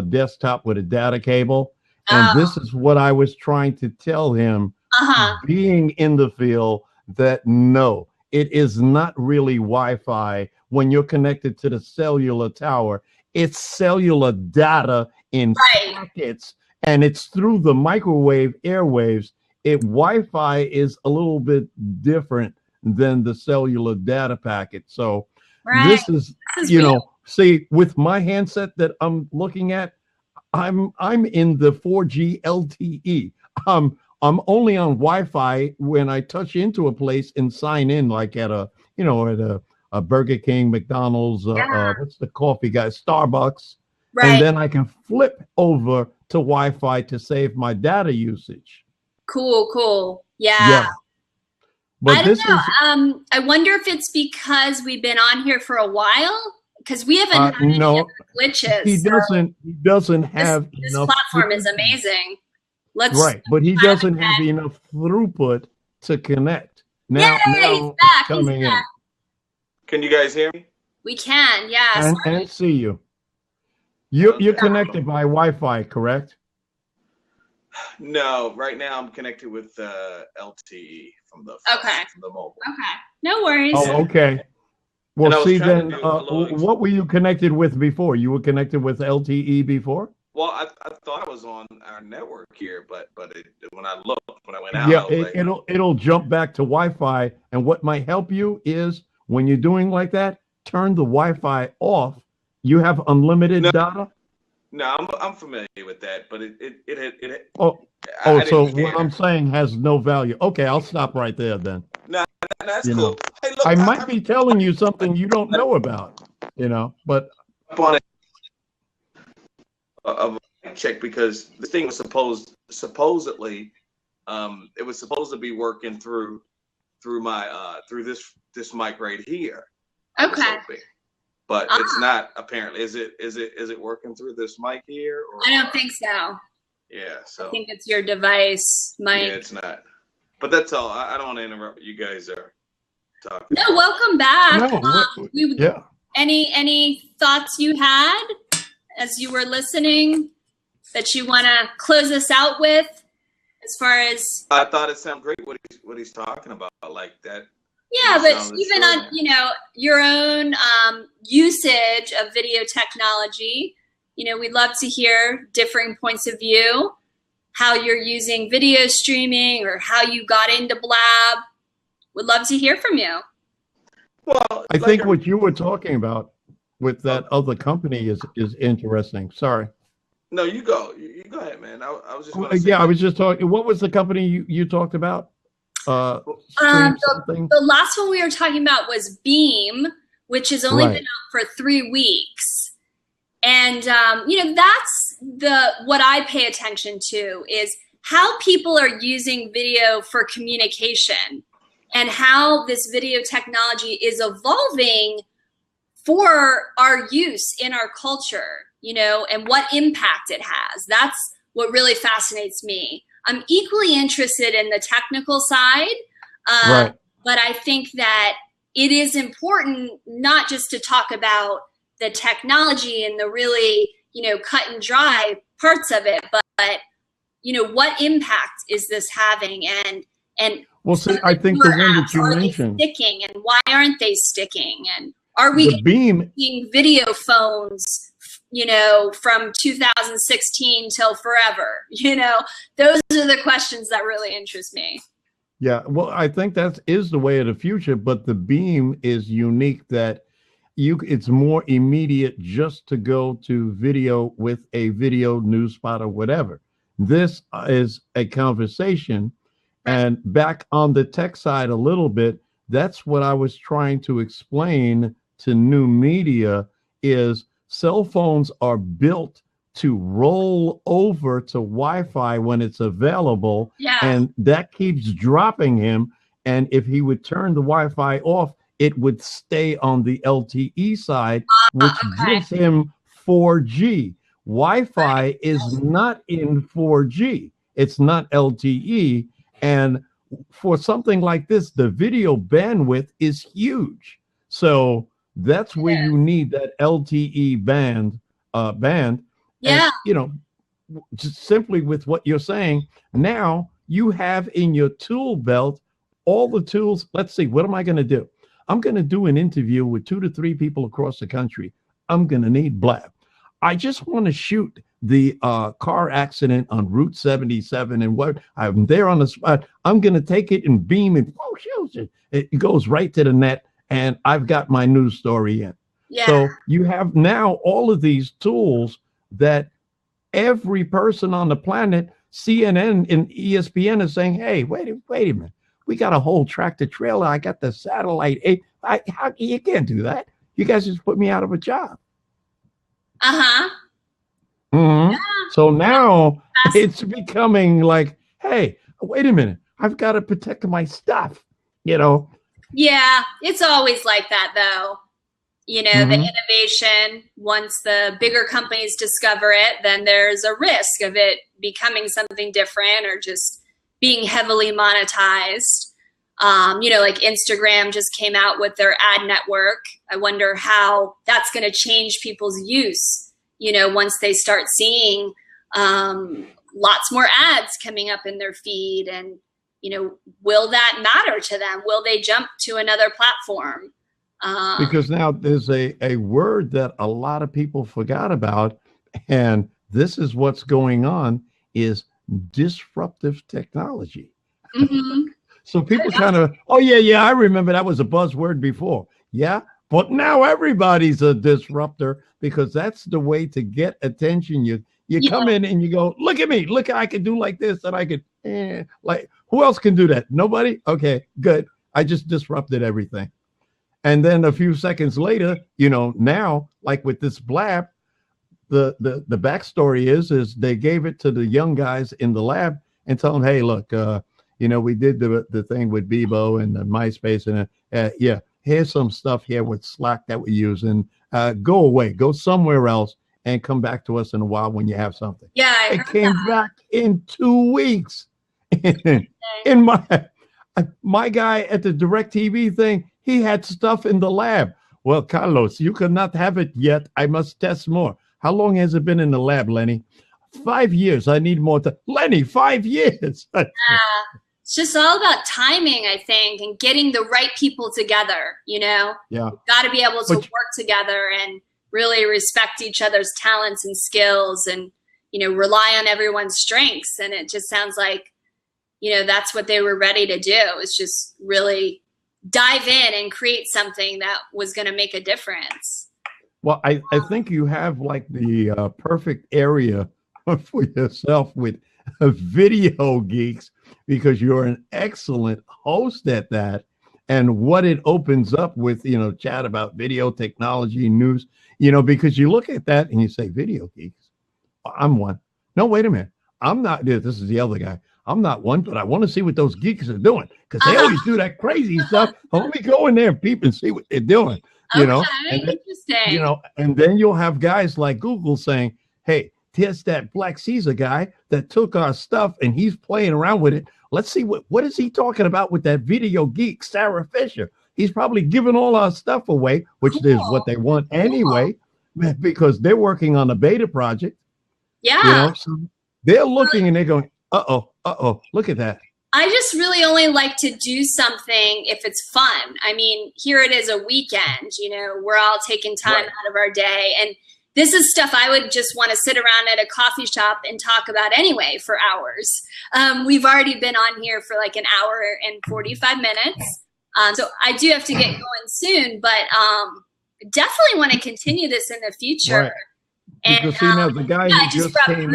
desktop with a data cable. And this is what I was trying to tell him, being in the field, that no, it is not really Wi-Fi when you're connected to the cellular tower. It's cellular data in packets, and it's through the microwave airwaves. Wi-Fi is a little bit different than the cellular data packet. So this is See, with my handset that I'm looking at, I'm in the 4G LTE. I'm only on Wi-Fi when I touch into a place and sign in, like at a Burger King, McDonald's, what's the coffee guy, Starbucks, Right. and then I can flip over to Wi-Fi to save my data usage. Cool. Yeah. But I don't know. I wonder if it's because we've been on here for a while, because we haven't had any other glitches. He doesn't have this enough. platform is amazing. Right, but he doesn't have enough throughput to connect. Now he's back. Coming in. Can you guys hear me? We can, yes. And see you. You're connected by Wi-Fi, correct? No, right now I'm connected with LTE from the mobile. Okay, no worries. Oh, okay. Well, see then, what were you connected with before? You were connected with LTE before? Well, I thought I was on our network here, but when I went out, it'll jump back to Wi-Fi. And what might help you is when you're doing like that, turn the Wi-Fi off. You have unlimited data. No, I'm familiar with that, but it so what I'm saying has no value. Okay, I'll stop right there then. No, that's cool. Hey, look, I might be telling you something you don't know about, but on it of a check, because the thing was supposedly it was supposed to be working through my through this mic right here. Okay. But it's not, apparently. Is it working through this mic here? Or? I don't think so. Yeah, so I think it's your device mic. Yeah, it's not. But that's all. I don't want to interrupt you guys are talking. No, welcome back. No, Any thoughts you had as you were listening that you want to close us out with, as far as? I thought it sounded great what he's talking about, like that. Yeah, but even on your own usage of video technology, we'd love to hear differing points of view, how you're using video streaming or how you got into Blab. Would love to hear from you. Well, I think what you were talking about with that other company is interesting. Sorry. No, you go. You go ahead, man. I was just. I was just talking. What was the company you talked about? The last one we were talking about was Beme, which has only been out for 3 weeks. And, that's what I pay attention to is how people are using video for communication and how this video technology is evolving for our use in our culture, and what impact it has. That's what really fascinates me. I'm equally interested in the technical side, but I think that it is important not just to talk about the technology and the really, cut and dry parts of it, but what impact is this having? And well, see, I think the one that you mentioned, sticking, and why aren't they sticking? And are we using video phones? From 2016 till forever, those are the questions that really interest me. Yeah, well, I think that is the way of the future, but the Beme is unique that it's more immediate just to go to video with a video news spot or whatever. This is a conversation. And back on the tech side a little bit, that's what I was trying to explain to new media is cell phones are built to roll over to Wi-Fi when it's available. Yeah. And that keeps dropping him. And if he would turn the Wi-Fi off, it would stay on the LTE side, which gives him 4G. Wi-Fi is not in 4G. It's not LTE. And for something like this, the video bandwidth is huge. So that's where you need that LTE band. Yeah. And, just simply with what you're saying, now you have in your tool belt all the tools. Let's see, what am I going to do? I'm going to do an interview with 2 to 3 people across the country. I'm going to need Blab. I just want to shoot the car accident on Route 77 and what I'm there on the spot. I'm going to take it and beam it. It goes right to the net. And I've got my news story in. Yeah. So you have now all of these tools that every person on the planet, CNN and ESPN is saying, hey, wait a minute. We got a whole tractor trailer. I got the satellite. How, you can't do that. You guys just put me out of a job. Uh-huh. Mm-hmm. Yeah. So now it's becoming like, hey, wait a minute. I've got to protect my stuff, you know? Yeah, it's always like that, though. You know, the innovation, once the bigger companies discover it, then there's a risk of it becoming something different or just being heavily monetized. You know, like Instagram just came out with their ad network. I wonder how that's going to change people's use, you know, once they start seeing lots more ads coming up in their feed. And, you know, will that matter to them? Will they jump to another platform? Because now there's a word that a lot of people forgot about, and this is what's going on, is disruptive technology. So people kind of, oh yeah, I remember that was a buzzword before. Yeah, but now everybody's a disruptor because that's the way to get attention. You come in and you go, look at me, look, I can do like this, and I could, like, who else can do that? Nobody? Okay, good. I just disrupted everything. And then a few seconds later, you know, now, like with this Blab, the backstory is they gave it to the young guys in the lab and told them, hey, look, you know, we did the thing with Bebo and MySpace, and yeah, here's some stuff here with Slack that we use, and go away, go somewhere else, and come back to us in a while when you have something. Yeah, it came back in 2 weeks. In my guy at the DirecTV thing, he had stuff in the lab. Well, Carlos, you could not have it yet. I must test more. How long has it been in the lab, Lenny? 5 years. I need more time. Lenny, 5 years. Yeah. It's just all about timing, I think, and getting the right people together, you know? Yeah. Got to be able to work together and really respect each other's talents and skills and, you know, rely on everyone's strengths. And it just sounds like, you know, that's what they were ready to do, is just really dive in and create something that was going to make a difference. Well, I think you have like the perfect area for yourself with Video Geeks, because you're an excellent host at that. And what it opens up with, you know, chat about video technology, news, you know, because you look at that and you say, Video Geeks, I'm one. No, wait a minute. I'm not this. This is the other guy. I'm not one, but I want to see what those geeks are doing, because they always do that crazy stuff. Well, let me go in there and peep and see what they're doing. You know, and then, interesting. You know, and then you'll have guys like Google saying, hey, here's that Black Caesar guy that took our stuff and he's playing around with it. Let's see what is he talking about with that Video Geek, Sarah Fisher. He's probably giving all our stuff away, which is what they want anyway, because they're working on a beta project. Yeah. You know, so they're looking and they're going, look at that. I just really only like to do something if it's fun. I mean, here it is a weekend, you know, we're all taking time out of our day. And this is stuff I would just want to sit around at a coffee shop and talk about anyway for hours. We've already been on here for like an hour and 45 minutes. So I do have to get going soon, but definitely want to continue this in the future. Right. And see now the guy who just came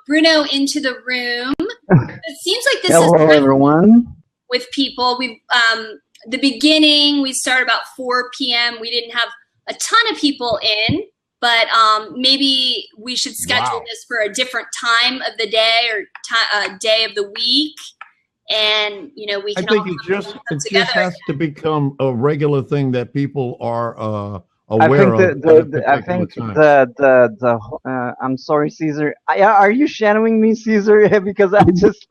Bruno into the room. It seems like this Hello, is everyone. With people. We the beginning, we started about 4 p.m. We didn't have a ton of people in, but maybe we should schedule this for a different time of the day or day of the week. And, you know, we can I think it just has to become a regular thing that people are aware of. I think I'm sorry, Caesar. Are you shadowing me, Caesar? Because I just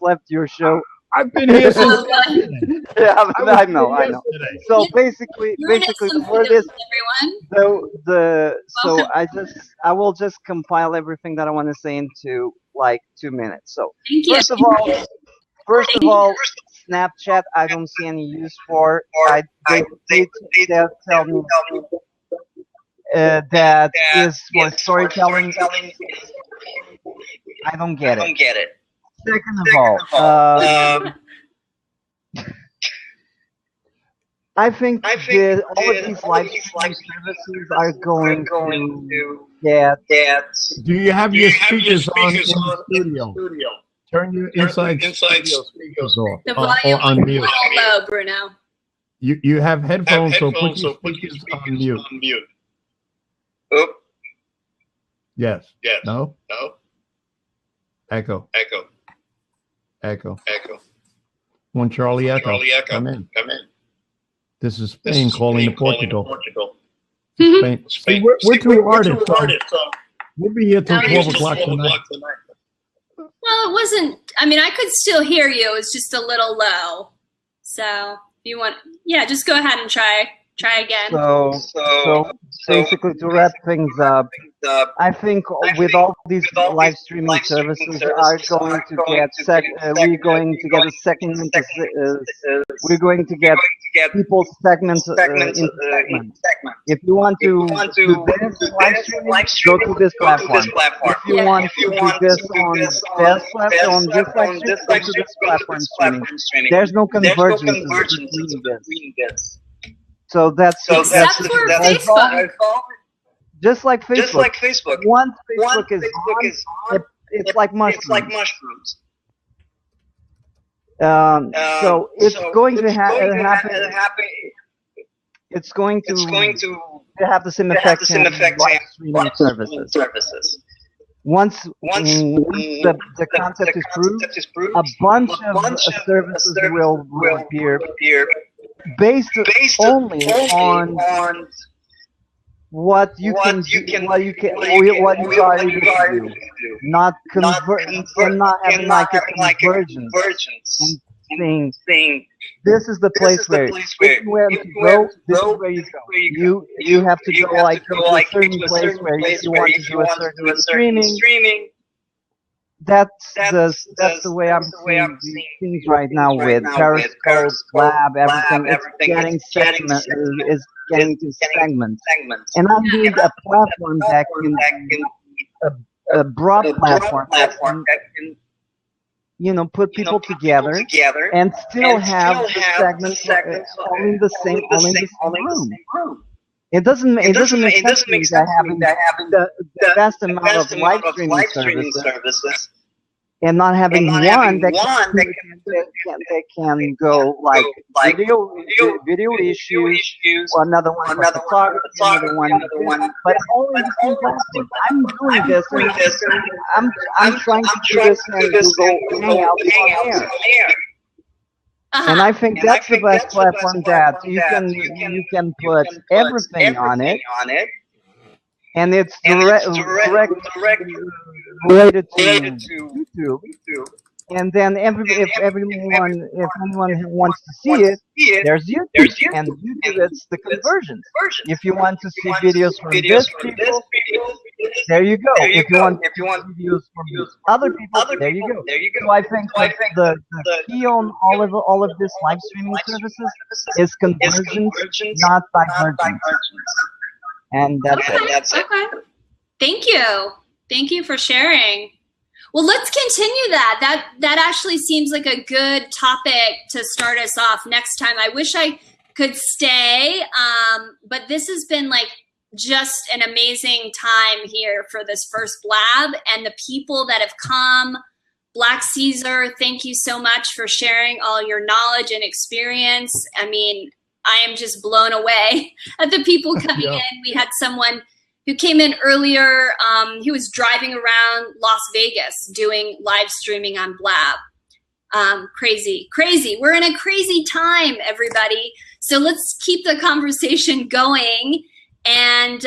left your show. I've been here since yeah, I know. So basically the word is I will just compile everything that I want to say into like 2 minutes. So first of all, Snapchat I don't see any use for. They tell me that is for storytelling. I don't get it. Second of all, I think all of these live streaming services are going to get. Do you have your speakers on in the studio? Turn your inside studio speakers off. The Or volume on is a mute. little low, Bruno. You have headphones, so put your speakers on mute. Oop. Yes. No? No. Echo. Echo. One Charlie Echo. Come in. This is Spain calling to Portugal. Spain. See, we're two artists. So we'll be here till 12 o'clock tonight. Well, it wasn't. I mean, I could still hear you. It's just a little low. So if you want, yeah, just go ahead and try again. So basically, to wrap things up, I think with all these live streaming services are going to get we're going to get a segment. We're going to get people segments into segments. If you want to do this live streaming, go to this platform. If you want to do this on this platform, this live stream, go to this platform streaming. There's no convergence between this. So that's except for Facebook. Just like Facebook. Once Facebook is on, it's like mushrooms. So it's going to happen. It's going to have the same effect in live streaming services. Once the concept is proved, a bunch of services will appear based only on what you already do, not having like a convergence and saying this is the place where if you want to go, this is where you go. You have to go like to a certain place where if you want to do a certain streaming. That's the way I'm seeing these things right now with Periscope, Blab, everything. It's getting to segments. And I need a platform that can a broad platform that can put people together and still have the segments all in the same room. It doesn't make sense to me that having the vast amount of live streaming services and not having one that can go like video issues, or another one for photography, another one, but only the same platform. I'm doing this, and I'm trying to do this in Google Hangouts on air. And I think that's the best platform that you can put everything on it, and it's directly related to YouTube. And then if anyone wants to see it, there's YouTube, and YouTube it's the conversion. If you want to see videos from this people, there you go. If you want videos from other people, there you go. So I think the key on all of this live streaming services is convergence, not divergence. And that's it. Okay. Thank you for sharing. Well, let's continue that. That actually seems like a good topic to start us off next time. I wish I could stay, but this has been like just an amazing time here for this first Blab, and the people that have come. Black Caesar, thank you so much for sharing all your knowledge and experience. I mean, I am just blown away at the people coming in. We had someone who came in earlier. He was driving around Las Vegas doing live streaming on Blab. Crazy. We're in a crazy time, everybody. So let's keep the conversation going. And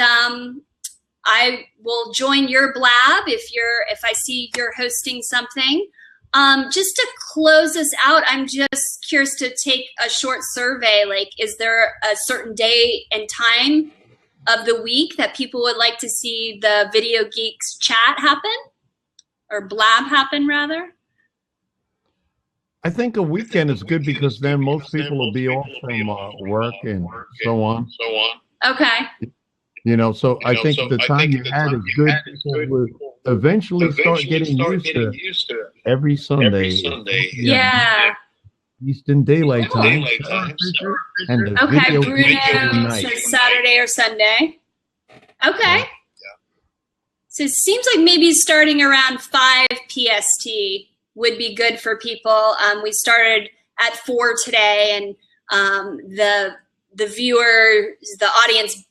I will join your Blab if I see you're hosting something. Just to close us out, I'm just curious to take a short survey. Like, is there a certain day and time of the week that people would like to see the Video Geeks chat happen, or Blab happen rather? I think a weekend is good because then most people will be off from work and so on. Okay. So I think the time you had is good. People will eventually start getting used to every Sunday. Yeah. Eastern Daylight Time. And the Okay, video Bruno says Saturday or Sunday. Okay. Yeah. So it seems like maybe starting around 5 PST would be good for people. We started at 4 today, and the viewers, the audience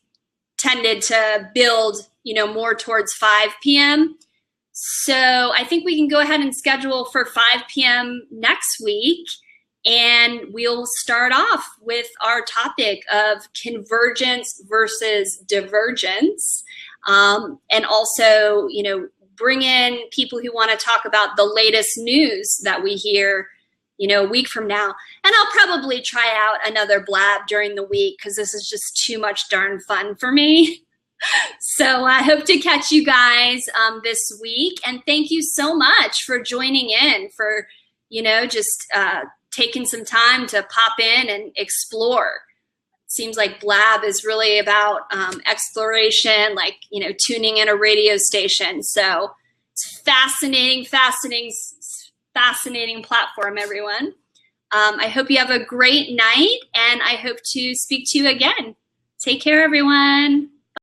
tended to build, more towards 5 p.m. So I think we can go ahead and schedule for 5 p.m. next week, and we'll start off with our topic of convergence versus divergence, and also, bring in people who want to talk about the latest news that we hear, a week from now. And I'll probably try out another Blab during the week because this is just too much darn fun for me. So I hope to catch you guys this week. And thank you so much for joining in, for, just taking some time to pop in and explore. It seems like Blab is really about exploration, like, tuning in a radio station. So it's fascinating platform, everyone. I hope you have a great night, and I hope to speak to you again. Take care, everyone.